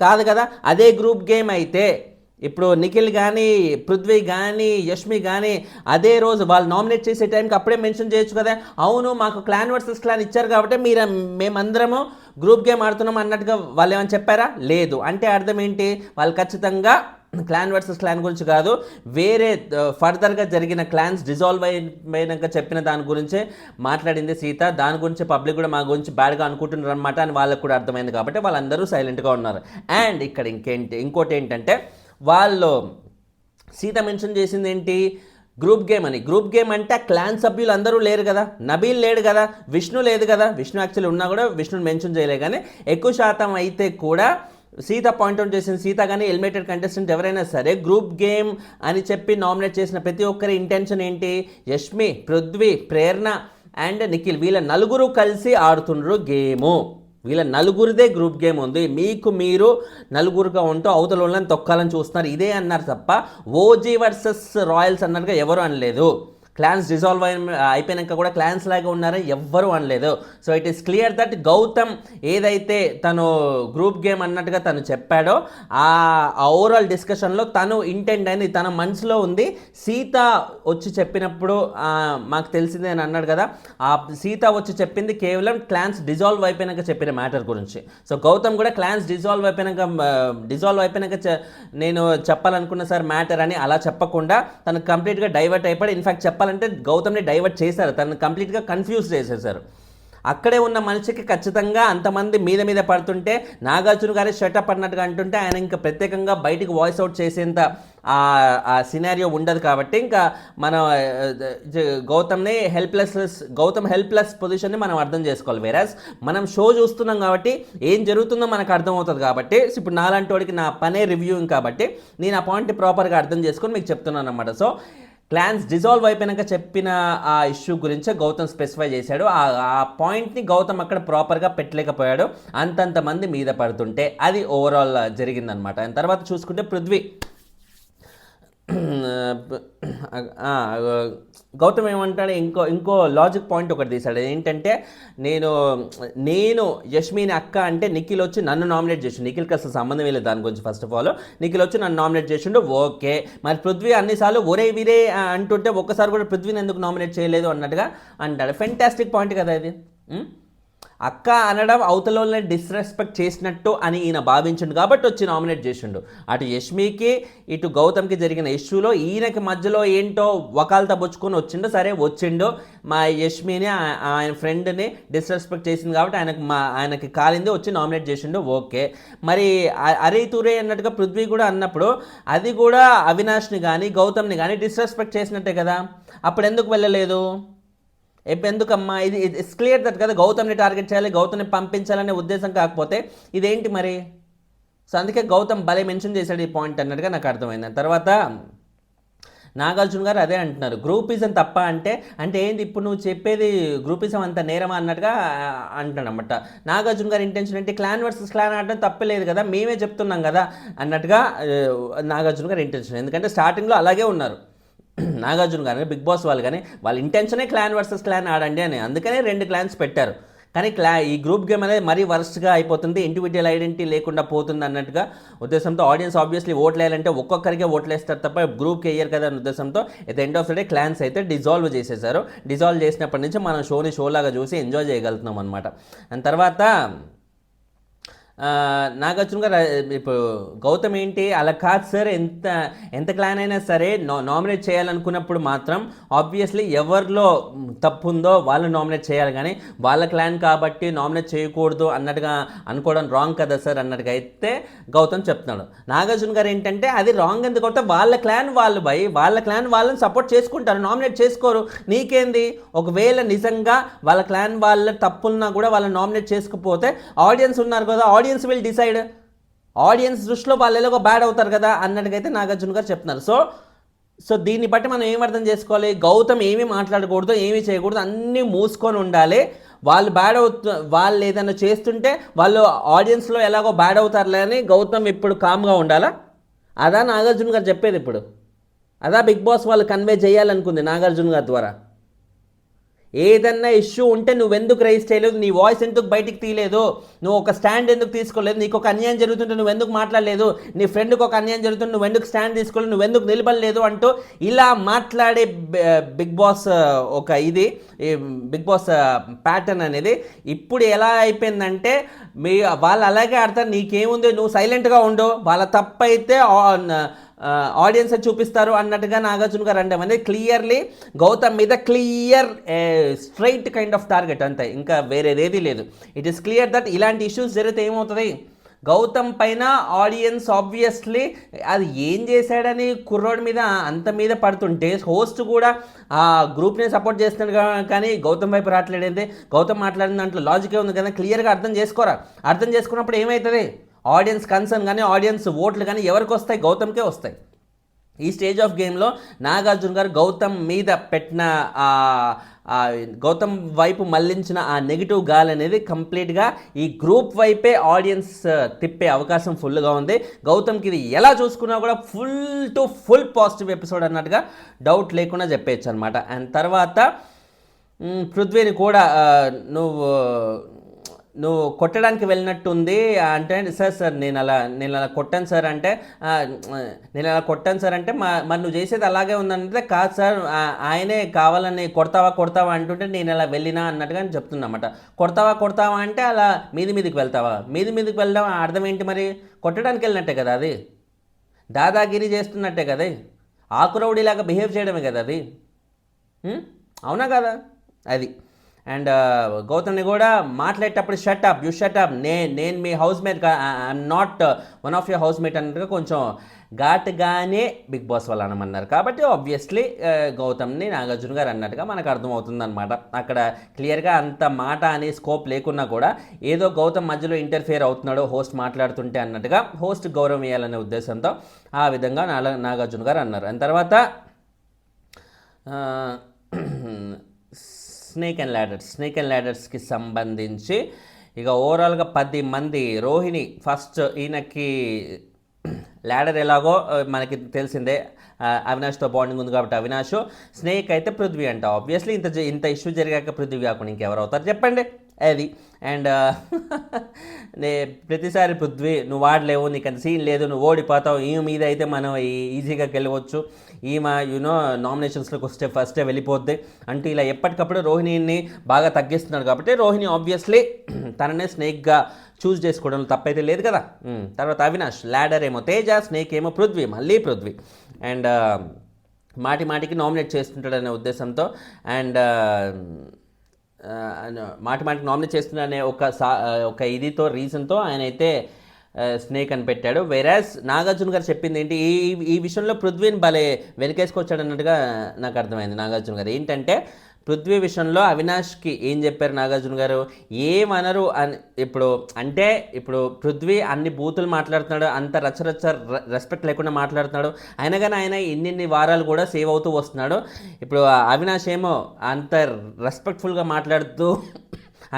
కాదు కదా. అదే గ్రూప్ గేమ్ అయితే ఇప్పుడు నిఖిల్ కానీ, పృథ్వీ కానీ, యష్మి కానీ అదే రోజు వాళ్ళు నామినేట్ చేసే టైంకి అప్పుడే మెన్షన్ చేయొచ్చు కదా, అవును మాకు క్లాన్ వర్సెస్ క్లాన్ ఇచ్చారు కాబట్టి మేమందరము గ్రూప్ గేమ్ ఆడుతున్నాం అన్నట్టుగా వాళ్ళు ఏమైనా చెప్పారా? లేదు. అంటే అర్థం ఏంటి? వాళ్ళు ఖచ్చితంగా క్లాన్ వర్సెస్ క్లాన్ గురించి కాదు, వేరే ఫర్దర్గా జరిగిన క్లాన్స్ డిజాల్వ్ అయినాక చెప్పిన దాని గురించే మాట్లాడింది సీత. దాని గురించి పబ్లిక్ కూడా మా గురించి బ్యాడ్గా అనుకుంటున్నారు అనమాట అని వాళ్ళకు కూడా అర్థమైంది కాబట్టి వాళ్ళందరూ సైలెంట్గా ఉన్నారు. అండ్ ఇక్కడ ఇంకోటి ఏంటంటే, వాళ్ళు సీత మెన్షన్ చేసింది ఏంటి? గ్రూప్ గేమ్ అని. గ్రూప్ గేమ్ అంటే క్లాన్ సభ్యులు అందరూ లేరు కదా, నబీల్ లేడు కదా, విష్ణు లేదు కదా. విష్ణు యాక్చువల్లీ ఉన్నా కూడా విష్ణుని మెన్షన్ చేయలే, కానీ ఎక్కువ శాతం అయితే కూడా సీత పాయింట్అవుట్ చేసిన సీత కానీ ఎలిమినేటెడ్ కంటెస్టెంట్ ఎవరైనా సరే గ్రూప్ గేమ్ అని చెప్పి నామినేట్ చేసిన ప్రతి ఒక్కరి ఇంటెన్షన్ ఏంటి? యష్మి, పృథ్వీ, ప్రేరణ అండ్ నిఖిల్ వీళ్ళ నలుగురు కలిసి ఆడుతుండ్రు గేము. వీళ్ళ నలుగురిదే గ్రూప్ గేమ్ ఉంది. మీరు నలుగురుగా ఉంటూ అవతల వాళ్ళని తొక్కాలని చూస్తున్నారు, ఇదే అన్నారు తప్ప ఓజీ వర్సెస్ రాయల్స్ అన్నట్టుగా ఎవరు అనలేదు. క్లాన్స్ డిజాల్వ్ అయిపోయాక కూడా క్లాన్స్ లాగా ఉన్నారని ఎవ్వరూ అనలేదు. So it is clear that Gautam ఏదైతే తను గ్రూప్ గేమ్ అన్నట్టుగా తను చెప్పాడో ఆ ఓవరాల్ డిస్కషన్లో తను ఇంటెండ్ అయింది, తన మనసులో ఉంది. సీత వచ్చి చెప్పినప్పుడు మాకు తెలిసిందే అని అన్నాడు కదా, ఆ సీత వచ్చి చెప్పింది కేవలం క్లాన్స్ డిజాల్వ్ అయిపోయాక చెప్పిన మ్యాటర్ గురించి. సో గౌతమ్ కూడా క్లాన్స్ డిజాల్వ్ అయిపోయాక నేను చెప్పాలనుకున్న సార్ మ్యాటర్ అని అలా చెప్పకుండా తను కంప్లీట్గా డైవర్ట్ అయిపోయి, ఇన్ఫాక్ట్ చెప్పాలంటే గౌతమ్ని డైవర్ట్ చేశారు, తనను కంప్లీట్గా కన్ఫ్యూజ్ చేసేసారు. అక్కడే ఉన్న మనిషికి ఖచ్చితంగా అంతమంది మీద పడుతుంటే నాగార్జున గారి షటప్ అన్నట్టుగా అంటుంటే ఆయన ఇంకా ప్రత్యేకంగా బయటికి వాయిస్ అవుట్ చేసేంత ఆ సినారియో ఉండదు. కాబట్టి ఇంకా మనం గౌతమ్ హెల్ప్లెస్ పొజిషన్ని మనం అర్థం చేసుకోవాలి. వేరాజ్ మనం షో చూస్తున్నాం కాబట్టి ఏం జరుగుతుందో మనకు అర్థమవుతుంది. కాబట్టి ఇప్పుడు నాలాంటి వాడికి నా పనే రివ్యూయింగ్ కాబట్టి నేను ఆ పాయింట్ ప్రాపర్గా అర్థం చేసుకొని మీకు చెప్తున్నాను అన్నమాట. సో క్లాన్స్ డిజాల్వ్ అయిపోయాక చెప్పిన ఆ ఇష్యూ గురించే గౌతమ్ స్పెసిఫై చేశాడు. ఆ పాయింట్ని గౌతమ్ అక్కడ ప్రాపర్గా పెట్టలేకపోయాడు, అంతంతమంది మీద పడుతుంటే. అది ఓవరాల్ జరిగిందనమాట. అండ్ తర్వాత చూసుకుంటే పృథ్వీ గౌతమ్ ఏమంటాడు, ఇంకో లాజిక్ పాయింట్ ఒకటి తీశాడు. ఏంటంటే నేను యష్మిని అక్క అంటే నిఖిల్ వచ్చి నన్ను నామినేట్ చేసిండు. నిఖిల్కి అసలు సంబంధం లేదు దాని గురించి. ఫస్ట్ ఆఫ్ ఆల్ నిఖిల్ వచ్చి నన్ను నామినేట్ చేసిండు, ఓకే. మరి పృథ్వీ అన్నిసార్లు ఒరే వీరే అంటుంటే ఒక్కసారి కూడా పృథ్వీని ఎందుకు నామినేట్ చేయలేదు అన్నట్టుగా అంటాడు. ఫెంటాస్టిక్ పాయింట్ కదా ఇది. అక్క అనడం అవతల డిస్రెస్పెక్ట్ చేసినట్టు అని ఈయన భావించిండు కాబట్టి వచ్చి నామినేట్ చేసిండు. అటు యష్మికి ఇటు గౌతమ్కి జరిగిన ఇష్యూలో ఈయనకి మధ్యలో ఏంటో వకాలత బొచ్చుకొని వచ్చిండు. మా యష్మిని ఆయన ఫ్రెండ్ని డిస్రెస్పెక్ట్ చేసింది కాబట్టి ఆయనకి కాలింది వచ్చి నామినేట్ చేసిండు, ఓకే. మరి అరే తురే అన్నట్టుగా పృథ్వీ కూడా అన్నప్పుడు అది కూడా అవినాష్ని కానీ గౌతమ్ని కానీ డిస్రెస్పెక్ట్ చేసినట్టే కదా, అప్పుడు ఎందుకు వెళ్ళలేదు? ఎందుకమ్మా? ఇది ఇట్స్ క్లియర్ దట్ కదా గౌతమ్ని టార్గెట్ చేయాలి, గౌతమ్ని పంపించాలనే ఉద్దేశం కాకపోతే ఇదేంటి మరి? సో అందుకే గౌతమ్ భలే మెన్షన్ చేశాడు ఈ పాయింట్ అన్నట్టుగా నాకు అర్థమైంది. తర్వాత నాగార్జున గారు అదే అంటున్నారు, గ్రూపిజం తప్ప అంటే ఏంటి ఇప్పుడు నువ్వు చెప్పేది? గ్రూపిజం అంత నేరమా అన్నట్టుగా అంటాడనమాట. నాగార్జున గారి ఇంటెన్షన్ ఏంటి? క్లాన్ వర్సెస్ క్లాన్ ఆడడం తప్పలేదు కదా, మేమే చెప్తున్నాం కదా అన్నట్టుగా నాగార్జున గారి ఇంటెన్షన్. ఎందుకంటే స్టార్టింగ్లో అలాగే ఉన్నారు నాగార్జున గారు బిగ్ బాస్ వాళ్ళు, కానీ వాళ్ళ ఇంటెన్షనే క్లాన్ వర్సెస్ క్లాన్ ఆడండి అని, అందుకనే 2 క్లాన్స్ పెట్టారు. కానీ ఈ గ్రూప్ గేమ్ అనేది మరీ వర్స్ట్గా అయిపోతుంది, ఇండివిజువల్ ఐడెంటిటీ లేకుండా పోతుంది అన్నట్టుగా ఉద్దేశంతో ఆడియన్స్ ఆబ్వియస్లీ ఓట్లు వేయాలంటే ఒక్కొక్కరికే ఓట్లు వేస్తారు తప్ప గ్రూప్కి వేయరు కదా అనే ఉద్దేశంతో at the end of the day clans అయితే డిజాల్వ్ చేసేసారు. డిజాల్వ్ చేసినప్పటి నుంచి మనం షోలాగా చూసి ఎంజాయ్ చేయగలుగుతున్నాం అనమాట. అండ్ తర్వాత నాగార్జున గారు ఇప్పుడు గౌతమ్ ఏంటి అలా కాదు సార్, ఎంత క్లాన్ అయినా సరే నామినేట్ చేయాలనుకున్నప్పుడు మాత్రం ఆబ్వియస్లీ ఎవరిలో తప్పు ఉందో వాళ్ళు నామినేట్ చేయాలి, కానీ వాళ్ళ క్లాన్ కాబట్టి నామినేట్ చేయకూడదు అన్నట్టుగా అనుకోవడం రాంగ్ కదా సార్ అన్నట్టుగా అయితే గౌతమ్ చెప్తున్నాడు. నాగార్జున గారు ఏంటంటే అది రాంగ్ ఎందుకు అవుతా, వాళ్ళ క్లాన్ వాళ్ళని సపోర్ట్ చేసుకుంటారు, నామినేట్ చేసుకోరు, నీకేంది? ఒకవేళ నిజంగా వాళ్ళ క్లాన్ వాళ్ళ తప్పున్నా కూడా వాళ్ళని నామినేట్ చేసుకుపోతే ఆడియన్స్ ఉన్నారు కదా, ఆడియన్స్ విల్ డిసైడ్, ఆడియన్స్ దృష్టిలో వాళ్ళు ఎలాగో బ్యాడ్ అవుతారు కదా అన్నట్టుగైతే నాగార్జున గారు చెప్తున్నారు. సో దీన్ని బట్టి మనం ఏం అర్థం చేసుకోవాలి? గౌతమ్ ఏమీ మాట్లాడకూడదు, ఏమీ చేయకూడదు, అన్నీ మూసుకొని ఉండాలి. వాళ్ళు ఏదైనా చేస్తుంటే వాళ్ళు ఆడియన్స్లో ఎలాగో బ్యాడ్ అవుతారులే అని గౌతమ్ ఇప్పుడు కామ్గా ఉండాలా? అదా నాగార్జున గారు చెప్పేది ఇప్పుడు? అదా బిగ్ బాస్ వాళ్ళు కన్వే చేయాలనుకుంది నాగార్జున గారి ద్వారా. ఏదన్నా ఇష్యూ ఉంటే నువ్వెందుకు రైజ్ చేయలేదు, నీ వాయిస్ ఎందుకు బయటికి తీయలేదు, నువ్వు ఒక స్టాండ్ ఎందుకు తీసుకోలేదు, నీకు ఒక అన్యాయం జరుగుతుంటే నువ్వెందుకు మాట్లాడలేదు, నీ ఫ్రెండ్కి ఒక అన్యాయం జరుగుతుంటే నువ్వెందుకు స్టాండ్ తీసుకోలేదు, నువ్వెందుకు నిలబడలేదు అంటూ ఇలా మాట్లాడే బిగ్ బాస్ ఒక ఇది బిగ్ బాస్ ప్యాటర్న్ అనేది ఇప్పుడు ఎలా అయిపోయిందంటే వాళ్ళు అలాగే ఆడతారు, నీకేముంది నువ్వు సైలెంట్గా ఉండు, వాళ్ళ తప్పైతే ఆడియన్స్ చూపిస్తారు అన్నట్టుగా నాగార్జున గారు అనడం అనేది క్లియర్లీ గౌతమ్ మీద clear straight kind of target అంతే, ఇంకా వేరేదేది లేదు. ఇట్ ఈస్ క్లియర్ దట్ ఇలాంటి ఇష్యూస్ జరిగితే ఏమవుతుంది, గౌతమ్ పైన ఆడియన్స్ ఆబ్వియస్లీ అది ఏం చేశాడని కుర్రోడి మీద అంత మీద పడుతుంటే హోస్ట్ కూడా ఆ గ్రూప్ని సపోర్ట్ చేస్తున్నాడు కానీ గౌతమ్ వైపు రావట్లేదంటే గౌతమ్ మాట్లాడిన దాంట్లో లాజికే ఉంది కదా, క్లియర్గా అర్థం చేసుకోరా. అర్థం చేసుకున్నప్పుడు ఏమవుతుంది, ఆడియన్స్ కన్సర్న్ కానీ ఆడియన్స్ ఓట్లు కానీ ఎవరికి వస్తాయి, గౌతమ్కే వస్తాయి. ఈ స్టేజ్ ఆఫ్ గేమ్లో నాగార్జున గారు గౌతమ్ మీద పెట్టిన గౌతమ్ వైపు మళ్లించిన ఆ నెగిటివ్ గాలి అనేది కంప్లీట్గా ఈ గ్రూప్ వైపే ఆడియన్స్ తిప్పే అవకాశం ఫుల్గా ఉంది. గౌతమ్కి ఇది ఎలా చూసుకున్నా కూడా ఫుల్ పాజిటివ్ ఎపిసోడ్ అన్నట్టుగా డౌట్ లేకుండా చెప్పేయచ్చు అనమాట. అండ్ తర్వాత పృథ్వీని కూడా నువ్వు కొట్టడానికి వెళ్ళినట్టుంది అంటే, సార్ నేను అలా కొట్టాను సార్ అంటే, నేను అలా కొట్టాను సార్ అంటే మరి నువ్వు చేసేది అలాగే ఉందంటే, కాదు సార్ ఆయనే కావాలని కొడతావా అంటుంటే నేను అలా వెళ్ళినా అన్నట్టుగా చెప్తున్నమాట. కొడతావా అంటే అలా మీదికి వెళ్తావా, మీదికి వెళ్దాం అర్థం ఏంటి, మరి కొట్టడానికి వెళ్ళినట్టే కదా అది, దాదాగిరి చేస్తున్నట్టే కదా, ఆకురౌడిలాగా బిహేవ్ చేయడమే కదా అది, అవునా కదా అది. అండ్ గౌతమ్ని కూడా మాట్లాడేటప్పుడు షటప్ నేను మీ housemate, I'm not one of your housemate అన్నట్టుగా కొంచెం ఘాటుగానే బిగ్ బాస్ వాళ్ళు అనమన్నారు. కాబట్టి ఆబ్వియస్లీ గౌతమ్ని నాగార్జున గారు అన్నట్టుగా మనకు అర్థమవుతుంది అనమాట. అక్కడ క్లియర్గా అంత మాట అనే స్కోప్ లేకున్నా కూడా ఏదో గౌతమ్ మధ్యలో ఇంటర్ఫియర్ అవుతున్నాడో హోస్ట్ మాట్లాడుతుంటే అన్నట్టుగా హోస్ట్ గౌరవం ఇవ్వాలనే ఉద్దేశంతో ఆ విధంగా నాగార్జున గారు అన్నారు. అండ్ తర్వాత స్నేక్ అండ్ ల్యాడర్స్కి సంబంధించి ఇక ఓవరాల్గా 10 మంది, రోహిణి ఫస్ట్, ఈయనకి ల్యాడర్ ఎలాగో మనకి తెలిసిందే, అవినాష్తో బాండింగ్ ఉంది కాబట్టి అవినాష్, స్నేక్ అయితే పృథ్వీ అంట. ఆబ్వియస్లీ ఇంత ఇష్యూ జరిగాక పృథ్వీ కాకుండా ఇంకెవరు అవుతారు చెప్పండి అది. అండ్ ప్రతిసారి పృథ్వీ నువ్వు వాడలేవు, నీకు అంత సీన్ లేదు, నువ్వు ఓడిపోతావు, ఈ మీద అయితే మనం ఈజీగా గెలవచ్చు, ఈమె నామినేషన్స్లోకి వస్తే ఫస్టే వెళ్ళిపోద్ది అంటూ ఇలా ఎప్పటికప్పుడు రోహిణిని బాగా తగ్గిస్తున్నాడు. కాబట్టి రోహిణి ఆబ్వియస్లీ తననే స్నేక్గా చూస్ చేసుకోవడంలో తప్పైతే లేదు కదా. తర్వాత అవినాష్, ల్యాడర్ ఏమో తేజ, స్నేక్ ఏమో పృథ్వీ, మళ్ళీ పృథ్వీ. అండ్ మాటికి నామినేట్ చేస్తుంటాడనే ఉద్దేశంతో అండ్ మాటికి నామినేట్ చేస్తున్నాడనే ఒక ఇదితో రీజన్తో ఆయన అయితే స్నేక్ అని పెట్టాడు. వెరాజ్ నాగార్జున గారు చెప్పింది ఏంటి, ఈ విషయంలో పృథ్వీని భలే వెనకేసుకొచ్చాడు అన్నట్టుగా నాకు అర్థమైంది. నాగార్జున గారు ఏంటంటే పృథ్వీ విషయంలో అవినాష్కి ఏం చెప్పారు నాగార్జున గారు, ఏమనరు అని. ఇప్పుడు పృథ్వీ అన్ని బూతులు మాట్లాడుతున్నాడు, అంత రచ్చ రెస్పెక్ట్ లేకుండా మాట్లాడుతున్నాడు, అయినా కానీ ఆయన ఇన్ని వారాలు కూడా సేవ్ అవుతూ వస్తున్నాడు. ఇప్పుడు అవినాష్ ఏమో అంత రెస్పెక్ట్ఫుల్గా మాట్లాడుతూ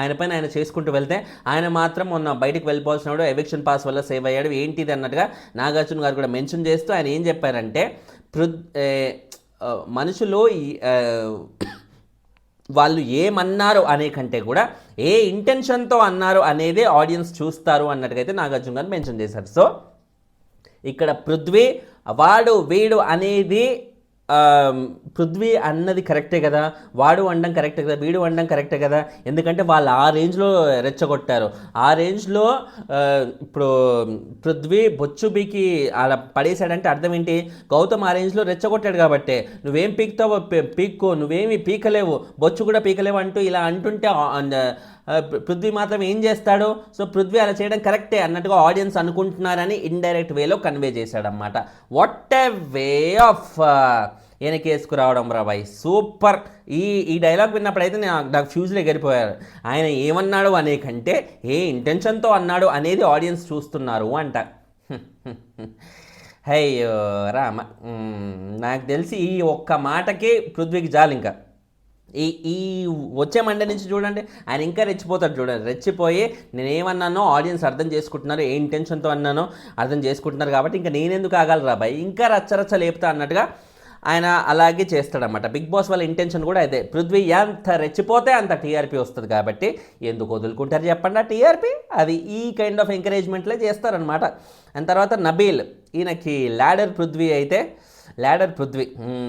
ఆయన పైన ఆయన చేసుకుంటూ వెళ్తే ఆయన మాత్రం మొన్న బయటికి వెళ్ళిపోవాల్సినాడు, ఎవిక్షన్ పాస్ వల్ల సేవ్ అయ్యాడు, ఏంటిది అన్నట్టుగా నాగార్జున గారు కూడా మెన్షన్ చేస్తూ ఆయన ఏం చెప్పారంటే, మనుషులు వాళ్ళు ఏమన్నారు అనే కంటే కూడా ఏ ఇంటెన్షన్తో అన్నారు అనేదే ఆడియన్స్ చూస్తారు అన్నట్టుగా అయితే నాగార్జున గారు మెన్షన్ చేశారు. సో ఇక్కడ పృథ్వీ వాడు వీడు అనేది పృథ్వీ అన్నది కరెక్టే కదా, వాడు అనడం కరెక్టే కదా, వీడు అనడం కరెక్టే కదా, ఎందుకంటే వాళ్ళు ఆ రేంజ్లో రెచ్చగొట్టారు. ఆ రేంజ్లో ఇప్పుడు పృథ్వీ బొచ్చుబీకి అలా పడేశాడంటే అర్థం ఏంటి, గౌతమ్ ఆ రేంజ్లో రెచ్చగొట్టాడు కాబట్టి నువ్వేం పీకుతావో పీక్కో, నువ్వేమి పీకలేవు, బొచ్చు కూడా పీకలేవు అంటూ ఇలా అంటుంటే పృథ్వీ మాత్రం ఏం చేస్తాడు, సో పృథ్వీ అలా చేయడం కరెక్టే అన్నట్టుగా ఆడియన్స్ అనుకుంటున్నారని ఇండైరెక్ట్ వేలో కన్వే చేశాడనమాట. వాట్ ఏ వే ఆఫ్ వెనకేసుకురావడం రా బాయ్, సూపర్. ఈ డైలాగ్ విన్నప్పుడైతే నాకు ఫ్యూజ్లో ఎగిరిపోయారు. ఆయన ఏమన్నాడు అనే కంటే ఏ ఇంటెన్షన్తో అన్నాడు అనేది ఆడియన్స్ చూస్తున్నారు అంట. హయ్యో రామ, నాకు తెలిసి ఈ ఒక్క మాటకి పృథ్వీకి జాలి. ఇంకా ఈ వచ్చే మండే నుంచి చూడండి ఆయన ఇంకా రెచ్చిపోతాడు. చూడండి, రెచ్చిపోయి నేనేమన్నానో ఆడియన్స్ అర్థం చేసుకుంటున్నారు, ఏ ఇంటెన్షన్తో అన్నానో అర్థం చేసుకుంటున్నారు, కాబట్టి ఇంకా నేనెందుకు ఆగాలి రా బాయ్, ఇంకా రచ్చ లేపుతా అన్నట్టుగా ఆయన అలాగే చేస్తాడనమాట. బిగ్ బాస్ వాళ్ళ ఇంటెన్షన్ కూడా అదే, పృథ్వీ ఎంత రెచ్చిపోతే అంత టీఆర్పీ వస్తుంది కాబట్టి ఎందుకు వదులుకుంటారు చెప్పండి ఆ టీఆర్పీ, అది ఈ కైండ్ ఆఫ్ ఎంకరేజ్మెంట్లే చేస్తారనమాట. అండ్ తర్వాత నబీల్, ఈయనకి ల్యాడర్ పృథ్వీ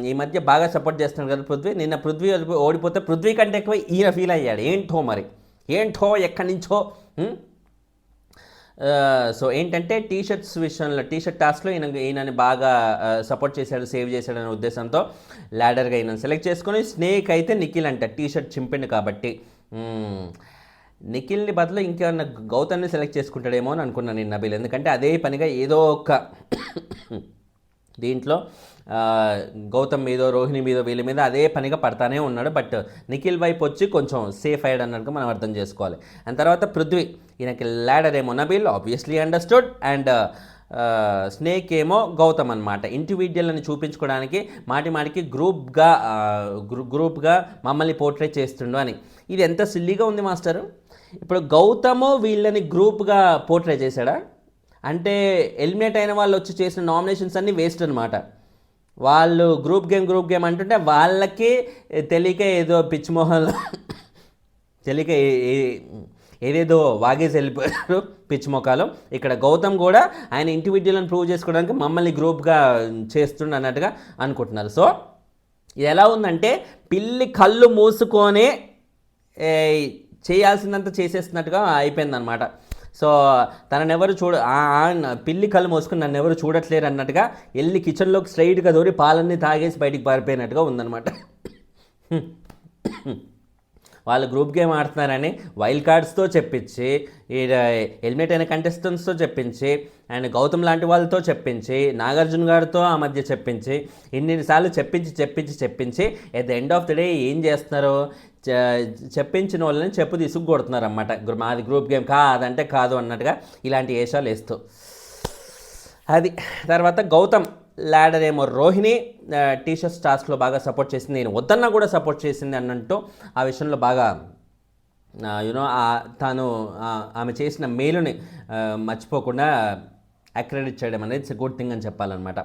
ఈ మధ్య బాగా సపోర్ట్ చేస్తున్నాడు కదా పృథ్వీ. నిన్న పృథ్వీ ఓడిపోతే పృథ్వీ కంటే ఎక్కువ ఈయన ఫీల్ అయ్యాడు, ఏంటో ఎక్కడి నుంచో. సో ఏంటంటే టీషర్ట్స్ విషయంలో, టీషర్ట్ టాస్క్లో ఈయనని బాగా సపోర్ట్ చేశాడు, సేవ్ చేశాడనే ఉద్దేశంతో ల్యాడర్గా ఈయన సెలెక్ట్ చేసుకొని, స్నేక్ అయితే నిఖిల్ అంట టీషర్ట్ చింపిండు కాబట్టి నిఖిల్ని బదులు ఇంకేమన్నా గౌతమ్ని సెలెక్ట్ చేసుకుంటాడేమో అని అనుకున్నాను నేను నబీల్. ఎందుకంటే అదే పనిగా ఏదో ఒక దీంట్లో గౌతమ్ మీదో రోహిణి మీదో వీళ్ళ మీద అదే పనిగా పడతానే ఉన్నాడు. బట్ నిఖిల్ వైపు వచ్చి కొంచెం సేఫ్ అయ్యాడు అన్నట్టుగా మనం అర్థం చేసుకోవాలి. అండ్ తర్వాత పృథ్వీ, ఈయనకి ల్యాడర్ ఏమో Nabeel obviously understood, and snake ఏమో గౌతమ్ అనమాట. ఇండివిజువల్ అని చూపించుకోవడానికి మాటికి గ్రూప్గా మమ్మల్ని పోర్ట్రేట్ చేస్తుండు అని. ఇది ఎంత సిల్లీగా ఉంది మాస్టరు. ఇప్పుడు గౌతమ్ వీళ్ళని గ్రూప్గా పోర్ట్రేట్ చేశాడా అంటే ఎలిమినేట్ అయిన వాళ్ళు వచ్చి చేసిన నామినేషన్స్ అన్నీ వేస్ట్ అనమాట. వాళ్ళు గ్రూప్ గేమ్ అంటుంటే వాళ్ళకి తెలియక ఏదో పిచ్చిమోహన్లో తెలియక ఏదేదో వాగేసి వెళ్ళిపోయారు పిచ్చి మొక్కలు. ఇక్కడ గౌతమ్ కూడా ఆయన ఇండివిజువల్ని ప్రూవ్ చేసుకోవడానికి మమ్మల్ని గ్రూప్గా చేస్తుండ అన్నట్టుగా అనుకుంటున్నారు. సో ఇది ఎలా ఉందంటే పిల్లి కళ్ళు మూసుకొనే చేయాల్సిందంతా చేసేస్తున్నట్టుగా అయిపోయిందనమాట. సో తననెవరు పిల్లి కళ్ళు మోసుకుని నన్ను ఎవరు చూడట్లేరు అన్నట్టుగా వెళ్ళి కిచెన్లోకి స్ట్రైట్గా దూరి పాలన్నీ తాగేసి బయటికి పారిపోయినట్టుగా ఉందన్నమాట. వాళ్ళు గ్రూప్ గేమ్ ఆడుతున్నారని వైల్డ్ కార్డ్స్తో చెప్పించి, ఎలిమినేట్ అయిన కంటెస్టెంట్స్తో చెప్పించి, అండ్ గౌతమ్ లాంటి వాళ్ళతో చెప్పించి, నాగార్జున గారితో ఆ మధ్య చెప్పించి, ఇన్నిసార్లు చెప్పించి at the end of the day ఏం చేస్తున్నారు, చెప్పించిన వాళ్ళని చెప్పు తీసుకు కొడుతున్నారు అన్నమాట. మాది గ్రూప్ గేమ్ కాదంటే కాదు అన్నట్టుగా ఇలాంటి వేషాలు వేస్తూ అది. తర్వాత గౌతమ్ ల్యాడర్ ఏమో రోహిణి టీషర్ట్స్ టాస్క్లో బాగా సపోర్ట్ చేసింది, నేను వద్దన్నా కూడా సపోర్ట్ చేసింది అన్నట్టు ఆ విషయంలో బాగా తాను ఆమె చేసిన మేలుని మర్చిపోకుండా అక్రెడిట్ చేయడం అనేది ఇట్స్ గుడ్ థింగ్ అని చెప్పాలన్నమాట.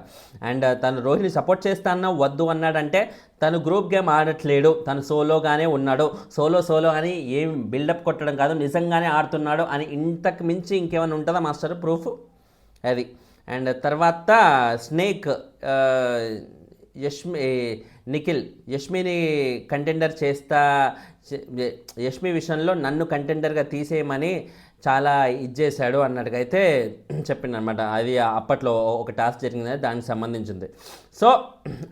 అండ్ తను రోహిణి సపోర్ట్ చేస్తానన్నా వద్దు అన్నాడంటే తను గ్రూప్ గేమ్ ఆడట్లేడు, తను సోలోగానే ఉన్నాడు, సోలో అని ఏం బిల్డప్ కొట్టడం కాదు నిజంగానే ఆడుతున్నాడు అని ఇంతకు మించి ఇంకేమైనా ఉంటుందా మాస్టర్ ప్రూఫ్ అది. అండ్ తర్వాత స్నేక్ యష్మిని కంటెండర్ యష్మి విషయంలో నన్ను కంటెండర్గా తీసేయమని చాలా చేశాడు అన్నట్టుగా అయితే చెప్పిందనమాట. అది అప్పట్లో ఒక టాస్క్ జరిగింది దానికి సంబంధించింది. సో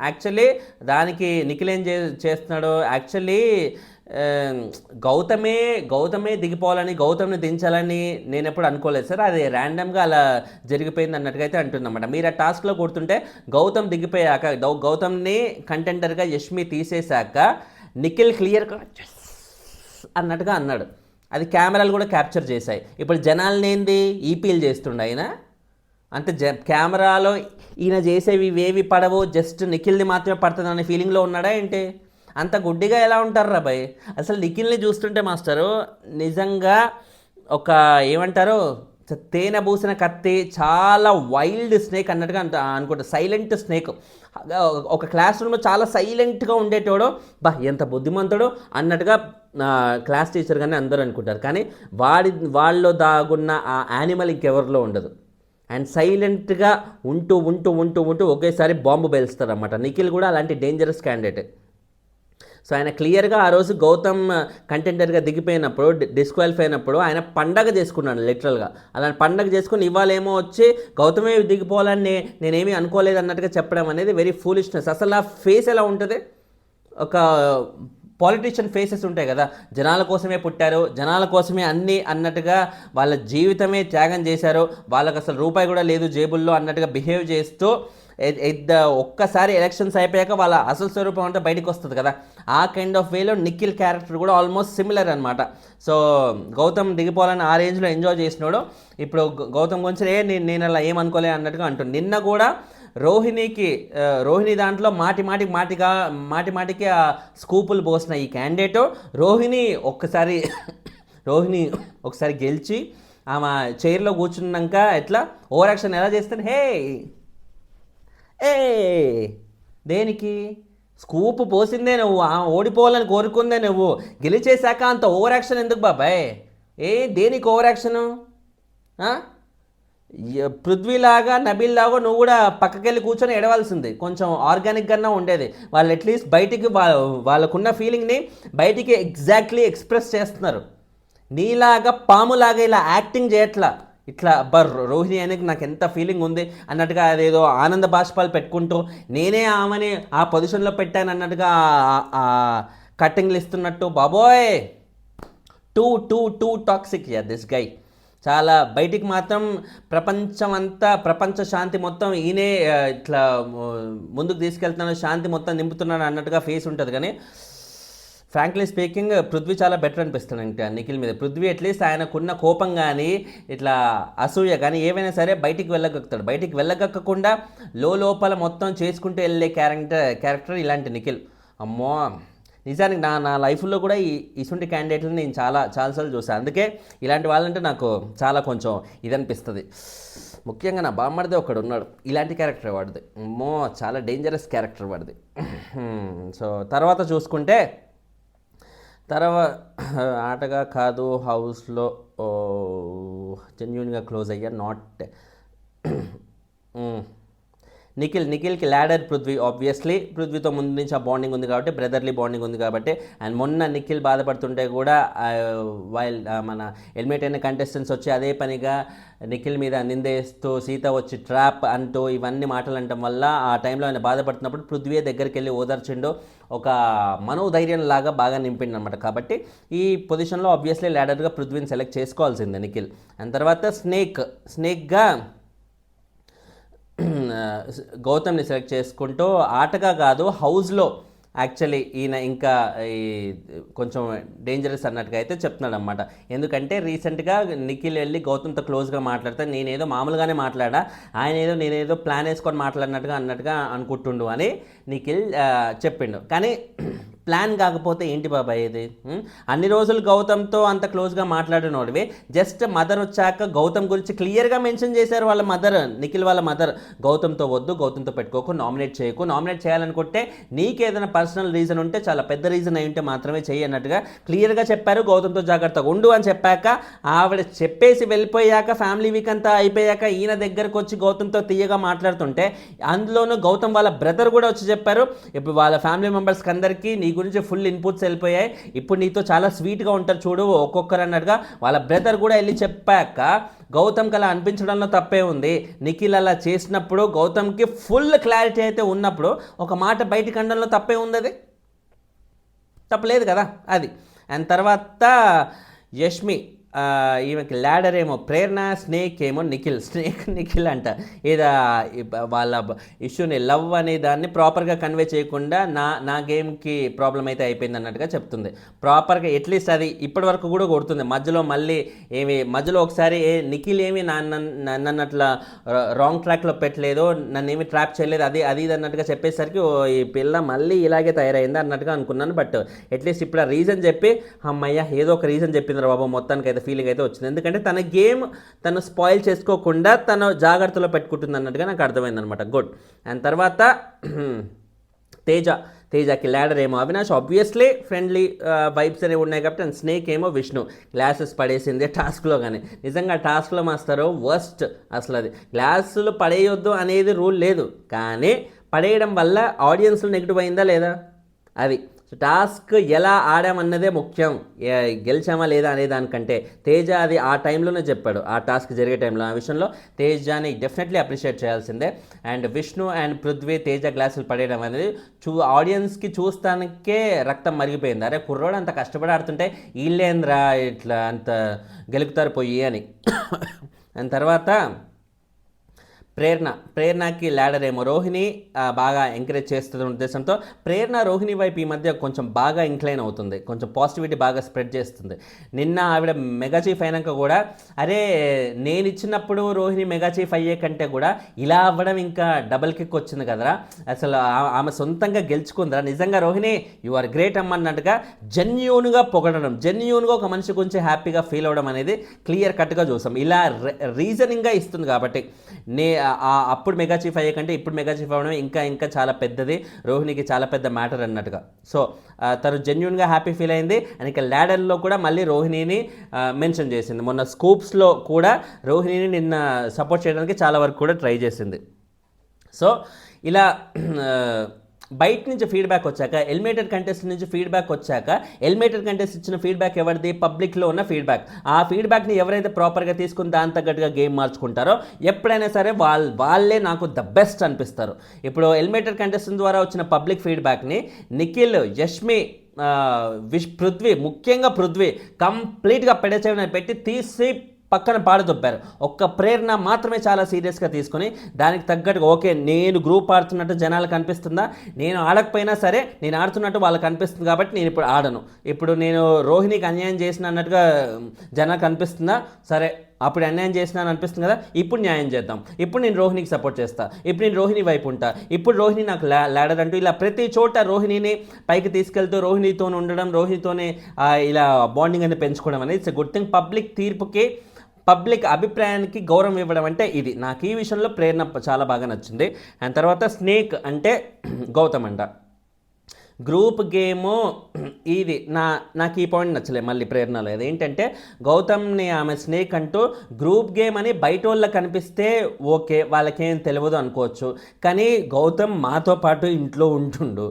యాక్చువల్లీ దానికి నిఖిల్ ఏం చేస్తున్నాడు, యాక్చువల్లీ గౌతమే దిగిపోవాలని, గౌతమ్ని దించాలని నేను ఎప్పుడు అనుకోలేదు సార్, అది ర్యాండమ్గా అలా జరిగిపోయింది అన్నట్టుగా అయితే అంటుందన్నమాట. మీరు ఆ టాస్క్లో కొడుతుంటే గౌతమ్ దిగిపోయాక, గౌతమ్ని కంటెండర్గా యష్మి తీసేశాక నిఖిల్ క్లియర్గా అన్నట్టుగా అన్నాడు. అది కెమెరాలు కూడా క్యాప్చర్ చేశాయి. ఇప్పుడు జనాల్ని ఏంది ఈపీలు చేస్తుండే ఆయన, అంటే కెమెరాలో ఈయన చేసేవి ఇవేవి పడవు, జస్ట్ నిఖిల్ది మాత్రమే పడుతుంది అనే ఫీలింగ్లో ఉన్నాడా ఏంటి? అంత గుడ్డిగా ఎలా ఉంటారు రా భయ్. అసలు నిఖిల్ని చూస్తుంటే మాస్టరు నిజంగా ఒక ఏమంటారు తేనె పూసిన కత్తి, చాలా వైల్డ్ స్నేక్ అన్నట్టుగా అనుకుంటా, సైలెంట్ స్నేక్. ఒక క్లాస్ రూమ్లో చాలా సైలెంట్గా ఉండేటోడు, ఎంత బుద్ధిమంతుడు అన్నట్టుగా క్లాస్ టీచర్ కానీ అందరూ అనుకుంటారు. కానీ వాళ్ళలో దాగున్న ఆ యానిమల్ ఇంకెవరిలో ఉండదు. అండ్ సైలెంట్గా ఉంటూ ఒకేసారి బాంబు పేలుస్తారన్నమాట. నిఖిల్ కూడా అలాంటి డేంజరస్ క్యాండిడేట్. సో ఆయన క్లియర్గా ఆ రోజు గౌతమ్ కంటెండర్గా దిగిపోయినప్పుడు, డిస్క్వాలిఫై అయినప్పుడు ఆయన పండగ చేసుకున్నాడు లిటరల్గా. అలాంటి పండగ చేసుకుని ఇవాళేమో వచ్చి గౌతమే దిగిపోవాలని నేనేమీ అనుకోలేదు అన్నట్టుగా చెప్పడం అనేది వెరీ ఫూలిష్నెస్. అసలు ఆ ఫేస్ ఎలా ఉంటుంది, ఒక పాలిటీషియన్ ఫేసెస్ ఉంటాయి కదా, జనాల కోసమే పుట్టారు, జనాల కోసమే అన్నీ అన్నట్టుగా వాళ్ళ జీవితమే త్యాగం చేశారు, వాళ్ళకి అసలు రూపాయి కూడా లేదు జేబుల్లో అన్నట్టుగా బిహేవ్ చేస్తూ ఒక్కసారి ఎలక్షన్స్ అయిపోయాక వాళ్ళ అసలు స్వరూపం అంటే బయటకు వస్తుంది కదా, ఆ కైండ్ ఆఫ్ వేలో నిఖిల్ క్యారెక్టర్ కూడా ఆల్మోస్ట్ సిమిలర్ అనమాట. సో గౌతమ్ దిగిపోవాలని ఆ రేంజ్లో ఎంజాయ్ చేసినాడు. ఇప్పుడు గౌతమ్ గురించి నేను అలా ఏమనుకోలే అన్నట్టుగా అంటుంది. నిన్న కూడా రోహిణి దాంట్లో మాటికి ఆ స్కూపులు పోసిన ఈ క్యాండిడేట్ రోహిణి ఒకసారి గెలిచి ఆమె చైర్లో కూర్చున్నాక ఎట్లా ఓవర్ యాక్షన్ ఎలా చేస్తాను, హే దేనికి? స్కూప్ పోసిందే నువ్వు, ఓడిపోవాలని కోరుకుందే నువ్వు, గెలిచేశాక అంత ఓవర్ యాక్షన్ ఎందుకు బాబాయ్? దేనికి ఓవర్ యాక్షను? పృథ్వీలాగా నబీల్లాగా నువ్వు కూడా పక్కకెళ్ళి కూర్చొని ఎడవలసింది, కొంచెం ఆర్గానిక్గా ఉండేది. వాళ్ళు అట్లీస్ట్ బయటికి వాళ్ళకున్న ఫీలింగ్ని బయటికి ఎగ్జాక్ట్లీ ఎక్స్ప్రెస్ చేస్తున్నారు. నీలాగా పాములాగా ఇలా యాక్టింగ్ చేయట్లా, ఇట్లా రోహిణి అనేది నాకు ఎంత ఫీలింగ్ ఉంది అన్నట్టుగా అదేదో ఆనంద బాష్పాలు పెట్టుకుంటూ నేనే ఆమెని ఆ పొజిషన్లో పెట్టాను అన్నట్టుగా కట్టింగ్లు ఇస్తున్నట్టు. బాబోయ్, టూ టాక్సిక్ దిస్ గై. చాలా బయటికి మాత్రం ప్రపంచ శాంతి మొత్తం ఈయనే ఇట్లా ముందుకు తీసుకెళ్తున్నాను, శాంతి మొత్తం నింపుతున్నాను అన్నట్టుగా ఫేస్ ఉంటుంది. కానీ ఫ్రాంక్లీ స్పీకింగ్ పృథ్వీ చాలా బెటర్ అనిపిస్తుంది ఇంకా నిఖిల్ మీద. పృథ్వీ అట్లీస్ట్ ఆయనకున్న కోపం కానీ ఇట్లా అసూయ కానీ ఏవైనా సరే బయటికి వెళ్ళగలుగుతాడు. బయటికి వెళ్ళగక్కకుండా లోపల మొత్తం చేసుకుంటూ వెళ్ళే క్యారెక్టర్ ఇలాంటి నిఖిల్. అమ్మో, నిజానికి నా లైఫ్లో కూడా ఇటువంటి క్యాండిడేట్లను నేను చాలాసార్లు చూసాను. అందుకే ఇలాంటి వాళ్ళంటే నాకు చాలా కొంచెం ఇది అనిపిస్తుంది. ముఖ్యంగా నా బామ్మడిదే ఒకడు ఉన్నాడు, ఇలాంటి క్యారెక్టర్ వాడిది. అమ్మో, చాలా డేంజరస్ క్యారెక్టర్ వాడిది. సో తర్వాత చూసుకుంటే ఆటగా కాదు హౌస్లో జెన్యూన్గా క్లోజ్ అయ్యా నాట్ నిఖిల్కి ల్యాడర్ పృథ్వీ. ఆబ్వియస్లీ పృథ్వీతో ముందు నుంచి ఆ బాండింగ్ ఉంది కాబట్టి, బ్రదర్లీ బాండింగ్ ఉంది కాబట్టి. అండ్ మొన్న నిఖిల్ బాధపడుతుంటే కూడా మన ఎలిమినేట్ అయిన కంటెస్టెంట్స్ వచ్చి అదే పనిగా నిఖిల్ మీద నిందేస్తూ సీత వచ్చి ట్రాప్ అంటూ ఇవన్నీ మాటలు అనటం వల్ల ఆ టైంలో ఆయన బాధపడుతున్నప్పుడు పృథ్వీ దగ్గరికి వెళ్ళి ఓదార్చిండు, ఒక మనోధైర్యం లాగా బాగా నింపిండు అనమాట. కాబట్టి ఈ పొజిషన్లో ఆబ్వియస్లీ ల్యాడర్గా పృథ్వీని సెలెక్ట్ చేసుకోవాల్సిందే నిఖిల్. అండ్ తర్వాత స్నేక్గా గౌతమ్ని సెలెక్ట్ చేసుకుంటూ ఆటగా కాదు హౌస్లో యాక్చువల్లీ ఈయన ఇంకా కొంచెం డేంజరస్ అన్నట్టుగా అయితే చెప్తున్నాడు అనమాట. ఎందుకంటే రీసెంట్గా నిఖిల్ వెళ్ళి గౌతమ్తో క్లోజ్గా మాట్లాడితే నేనేదో మామూలుగానే మాట్లాడా, నేనేదో ప్లాన్ వేసుకొని అన్నట్టుగా అనుకుంటుండు అని నిఖిల్ చెప్పిండు. కానీ ప్లాన్ కాకపోతే ఏంటి బాబాయ్ ఇది? అన్ని రోజులు గౌతమ్తో అంత క్లోజ్గా మాట్లాడినోడివి, జస్ట్ మదర్ వచ్చాక గౌతమ్ గురించి క్లియర్గా మెన్షన్ చేశారు వాళ్ళ మదర్, నిఖిల్ వాళ్ళ మదర్. గౌతమ్తో వద్దు, గౌతమ్తో పెట్టుకోకు, నామినేట్ చేయాలనుకుంటే నీకేదైనా పర్సనల్ రీజన్ ఉంటే, చాలా పెద్ద రీజన్ అయి ఉంటే మాత్రమే చెయ్యి అన్నట్టుగా క్లియర్గా చెప్పారు. గౌతమ్తో జాగ్రత్తగా ఉండు అని చెప్పాక ఆవిడ చెప్పేసి వెళ్ళిపోయాక ఫ్యామిలీ వీక్ అంతా అయిపోయాక ఈయన దగ్గరకు వచ్చి గౌతమ్తో తీయగా మాట్లాడుతుంటే, అందులోనూ గౌతమ్ వాళ్ళ బ్రదర్ కూడా వచ్చి చెప్పారు, ఇప్పుడు వాళ్ళ ఫ్యామిలీ మెంబర్స్కి అందరికీ నీ గురించి ఫుల్ ఇన్పుట్స్ వెళ్ళిపోయాయి, ఇప్పుడు నీతో చాలా స్వీట్గా ఉంటారు చూడు ఒక్కొక్కరు అన్నట్టుగా వాళ్ళ బ్రదర్ కూడా వెళ్ళి చెప్పాక గౌతమ్కి అలా అనిపించడంలో తప్పే ఉంది. నిఖిల్ అలా చేసినప్పుడు గౌతమ్కి ఫుల్ క్లారిటీ అయితే ఉన్నప్పుడు ఒక మాట బయటికి అనడంలో తప్పే ఉంది, అది తప్పలేదు కదా అది. అండ్ తర్వాత యష్మి, ఈమెకి ల్యాడర్ ఏమో ప్రేరణ, స్నేక్ ఏమో నిఖిల్ అంట. ఏదో వాళ్ళ ఇష్యూని లవ్ అనే దాన్ని ప్రాపర్గా కన్వే చేయకుండా నా గేమ్కి ప్రాబ్లం అయితే అయిపోయింది అన్నట్టుగా చెప్తుంది. ప్రాపర్గా అట్లీస్ట్ అది ఇప్పటి వరకు కూడా కొడుతుంది. మధ్యలో ఒకసారి నిఖిల్ ఏమి నన్ను అట్లా రాంగ్ ట్రాక్లో పెట్టలేదు, నన్ను ఏమి ట్రాప్ చేయలేదు, అది ఇది అన్నట్టుగా చెప్పేసరికి ఈ పిల్ల మళ్ళీ ఇలాగే తయారైంది అన్నట్టుగా అనుకున్నాను. బట్ అట్లీస్ట్ ఇప్పుడు ఆ రీజన్ చెప్పి అమ్మయ్య ఏదో ఒక రీజన్ చెప్పింది బాబు మొత్తానికి అయితే ఫీలింగ్ అయితే వచ్చింది. ఎందుకంటే తన గేమ్ తను స్పాయిల్ చేసుకోకుండా తను జాగ్రత్తలో పెట్టుకుంటుంది అన్నట్టుగా నాకు అర్థమైంది అనమాట. గుడ్. అండ్ తర్వాత తేజకి ల్యాడర్ ఏమో అవినాష్, ఆబ్వియస్లీ ఫ్రెండ్లీ వైబ్స్ అనేవి ఉన్నాయి కాబట్టి. అండ్ స్నేక్ ఏమో విష్ణు, గ్లాసెస్ పడేసింది టాస్క్లో. కానీ నిజంగా టాస్క్లో మాస్తారు వర్స్ట్ అసలు. అది గ్లాసులు పడేయొద్దు అనేది రూల్ లేదు, కానీ పడేయడం వల్ల ఆడియన్స్లో నెగిటివ్ అయిందా లేదా అది. సో టాస్క్ ఎలా ఆడామన్నదే ముఖ్యం, గెలిచామా లేదా అనే దానికంటే. తేజ అది ఆ టైంలోనే చెప్పాడు, ఆ టాస్క్ జరిగే టైంలో. ఆ విషయంలో తేజని డెఫినెట్లీ అప్రిషియేట్ చేయాల్సిందే. అండ్ విష్ణు అండ్ పృథ్వీ తేజ గ్లాసులు పడేయడం అనేది ఆడియన్స్కి చూస్తానికే రక్తం మరిగిపోయింది. అరే కుర్రోడు అంత కష్టపడి ఆడుతుంటే వీళ్ళేంద్రా ఇట్లా అంత గెలుపుతారు పోయి అని. అండ్ తర్వాత ప్రేరణకి ల్యాడర్ ఏమో రోహిణి బాగా ఎంకరేజ్ చేస్తున్న ఉద్దేశంతో రోహిణి వైపు ఈ మధ్య కొంచెం బాగా ఇంక్లైన్ అవుతుంది, కొంచెం పాజిటివిటీ బాగా స్ప్రెడ్ చేస్తుంది. నిన్న ఆవిడ మెగా చీఫ్ అయినాక కూడా అరే నేను ఇచ్చినప్పుడు రోహిణి మెగా చీఫ్ అయ్యే కంటే కూడా ఇలా అవ్వడం ఇంకా డబల్ కిక్ వచ్చింది కదరా, అసలు ఆమె సొంతంగా గెలుచుకుందరా, నిజంగా రోహిణి యు ఆర్ గ్రేట్ అమ్మన్నట్టుగా జెన్యూన్గా పొగడడం, జెన్యూన్గా ఒక మనిషి గురించి హ్యాపీగా ఫీల్ అవ్వడం అనేది క్లియర్ కట్గా చూసాం. ఇలా రీజనింగ్గా ఇస్తుంది కాబట్టి అప్పుడు మెగా చీఫ్ అయ్యే కంటే ఇప్పుడు మెగా చీఫ్ అవ్వడం ఇంకా ఇంకా చాలా పెద్దది, రోహిణికి చాలా పెద్ద మ్యాటర్ అన్నట్టుగా. సో తను జెన్యున్గా హ్యాపీ ఫీల్ అయింది. అండ్ ఇక ల్యాడర్లో కూడా మళ్ళీ రోహిణిని మెన్షన్ చేసింది. మొన్న స్కూప్స్లో కూడా రోహిణిని నిన్న సపోర్ట్ చేయడానికి చాలా వరకు కూడా ట్రై చేసింది. సో ఇలా బయట నుంచి ఫీడ్బ్యాక్ వచ్చాక, ఎలిమినేటెడ్ కంటెస్ట్ నుంచి ఫీడ్బ్యాక్ వచ్చాక, ఎలిమినేటెడ్ కంటెస్ట్ ఇచ్చిన ఫీడ్బ్యాక్ ఎవరిది? పబ్లిక్లో ఉన్న ఫీడ్బ్యాక్. ఆ ఫీడ్బ్యాక్ని ఎవరైతే ప్రాపర్గా తీసుకుని దాని తగ్గట్టుగా గేమ్ మార్చుకుంటారో ఎప్పుడైనా సరే వాళ్ళే నాకు ద బెస్ట్ అనిపిస్తారు. ఇప్పుడు ఎలిమినేటెడ్ కంటెస్ట్ ద్వారా వచ్చిన పబ్లిక్ ఫీడ్బ్యాక్ని నిఖిల్, యష్మి, పృథ్వీ, ముఖ్యంగా పృథ్వీ కంప్లీట్గా పెడచెవిన పెట్టి తీసి పక్కన పాడుదొబ్బారు. ఒక్క ప్రేరణ మాత్రమే చాలా సీరియస్గా తీసుకొని దానికి తగ్గట్టుగా ఓకే నేను గ్రూప్ ఆడుతున్నట్టు జనాలకు అనిపిస్తుందా, నేను ఆడకపోయినా సరే నేను ఆడుతున్నట్టు వాళ్ళకి అనిపిస్తుంది కాబట్టి నేను ఇప్పుడు ఆడను, ఇప్పుడు నేను రోహిణికి అన్యాయం చేసిన అన్నట్టుగా జనాలకు అనిపిస్తుందా, సరే అప్పుడు అన్యాయం చేసినాను అనిపిస్తుంది కదా, ఇప్పుడు న్యాయం చేద్దాం, ఇప్పుడు నేను రోహిణికి సపోర్ట్ చేస్తా, ఇప్పుడు నేను రోహిణి వైపు ఉంటా, ఇప్పుడు రోహిణి నాకు ల్యాడర్ అంటూ ఇలా ప్రతి చోట రోహిణిని పైకి తీసుకెళ్తూ రోహిణితో ఉండడం, రోహిణితోనే ఇలా బాండింగ్ అనేది పెంచుకోవడం అనేది ఇట్స్ గుడ్ థింగ్. పబ్లిక్ తీర్పుకి, పబ్లిక్ అభిప్రాయానికి గౌరవం ఇవ్వడం అంటే ఇది. నాకు ఈ విషయంలో ప్రేరణ చాలా బాగా నచ్చింది. అండ్ తర్వాత స్నేక్ అంటే గౌతమ్ అంట. గ్రూప్ గేము ఇది నాకు ఈ పాయింట్ నచ్చలేదు మళ్ళీ ప్రేరణలో. అదేంటంటే గౌతమ్ని ఆమె స్నేక్ అంటూ గ్రూప్ గేమ్ అని బయట వాళ్ళకి కనిపిస్తే ఓకే వాళ్ళకేం తెలియదు అనుకోవచ్చు, కానీ గౌతమ్ మాతో పాటు ఇంట్లో ఉంటుండు,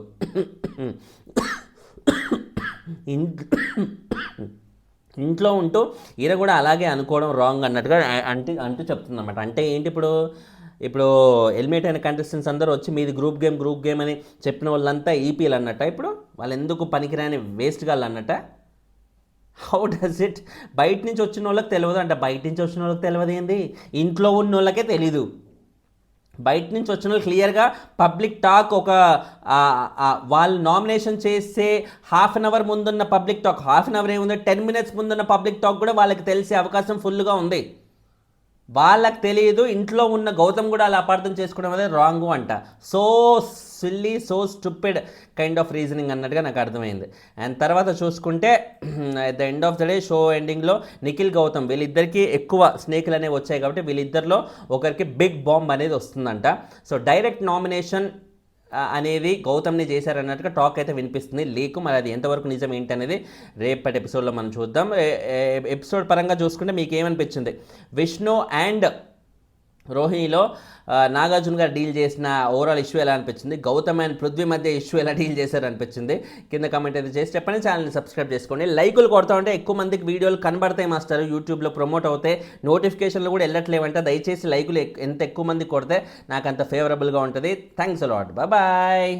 ఇంట్లో ఉంటూ ఈయన కూడా అలాగే అనుకోవడం రాంగ్ అన్నట్టుగా అంటూ చెప్తుందన్నమాట. అంటే ఏంటి, ఇప్పుడు ఎలిమినేట్ అయిన కంటెస్టెంట్స్ అందరూ వచ్చి మీది గ్రూప్ గేమ్ అని చెప్పిన వాళ్ళంతా ఈపీలు అన్నట్ట, ఇప్పుడు వాళ్ళు ఎందుకు పనికిరాని వేస్ట్ గాళ్ళు అన్నట్ట. How does it? బయట నుంచి వచ్చిన వాళ్ళకి తెలియదు అంట. బయట నుంచి వచ్చిన వాళ్ళకి తెలియదు ఏంది, ఇంట్లో ఉన్న వాళ్ళకే తెలీదు. బయట నుంచి వచ్చిన వాళ్ళు క్లియర్గా పబ్లిక్ టాక్, ఒక వాళ్ళు నామినేషన్ చేసే హాఫ్ అన్ అవర్ ముందున్న public talk, half an hour ఏముంది 10 minutes ముందున్న పబ్లిక్ టాక్ కూడా వాళ్ళకి తెలిసే అవకాశం ఫుల్గా ఉంది. వాళ్ళకి తెలియదు. ఇంట్లో ఉన్న గౌతమ్ కూడా అలా అపార్థం చేసుకోవడం అనేది రాంగ్ అంట. So silly, so stupid kind of reasoning అన్నట్టుగా నాకు అర్థమైంది. అండ్ తర్వాత చూసుకుంటే at the end of the day show ఎండింగ్లో నిఖిల్, గౌతమ్ వీళ్ళిద్దరికీ ఎక్కువ స్నేకులు అనేవి వచ్చాయి కాబట్టి వీళ్ళిద్దరిలో ఒకరికి బిగ్ బాంబ్ అనేది వస్తుందంట. సో డైరెక్ట్ నామినేషన్ అనేది గౌతమ్ని చేశారన్నట్టుగా టాక్ అయితే వినిపిస్తుంది, లీకు. మరి అది ఎంతవరకు నిజం ఏంటనేది రేపటి ఎపిసోడ్లో మనం చూద్దాం. ఎపిసోడ్ పరంగా చూసుకుంటే మీకు ఏమనిపించింది? విష్ణు అండ్ రోహిణిలో నాగార్జున గారు డీల్ చేసిన ఓవరాల్ ఇష్యూ ఎలా అనిపించింది? గౌతమ్ అండ్ పృథ్వీ మధ్య ఇష్యూ ఎలా డీల్ చేశారనిపించింది? కింద కామెంట్ అయితే చేసి చెప్పండి. ఛానల్ని సబ్స్క్రైబ్ చేసుకోండి. లైకులు కొడతా ఉంటే ఎక్కువ మందికి వీడియోలు కనబడతాయి మాస్టర్, యూట్యూబ్లో ప్రమోట్ అవుతాయి, నోటిఫికేషన్లు కూడా వెళ్ళట్లేవంటే దయచేసి లైకులు ఎంత ఎక్కువ మంది కొడితే నాకు అంత ఫేవరబుల్గా ఉంటుంది. Thanks a lot, bye.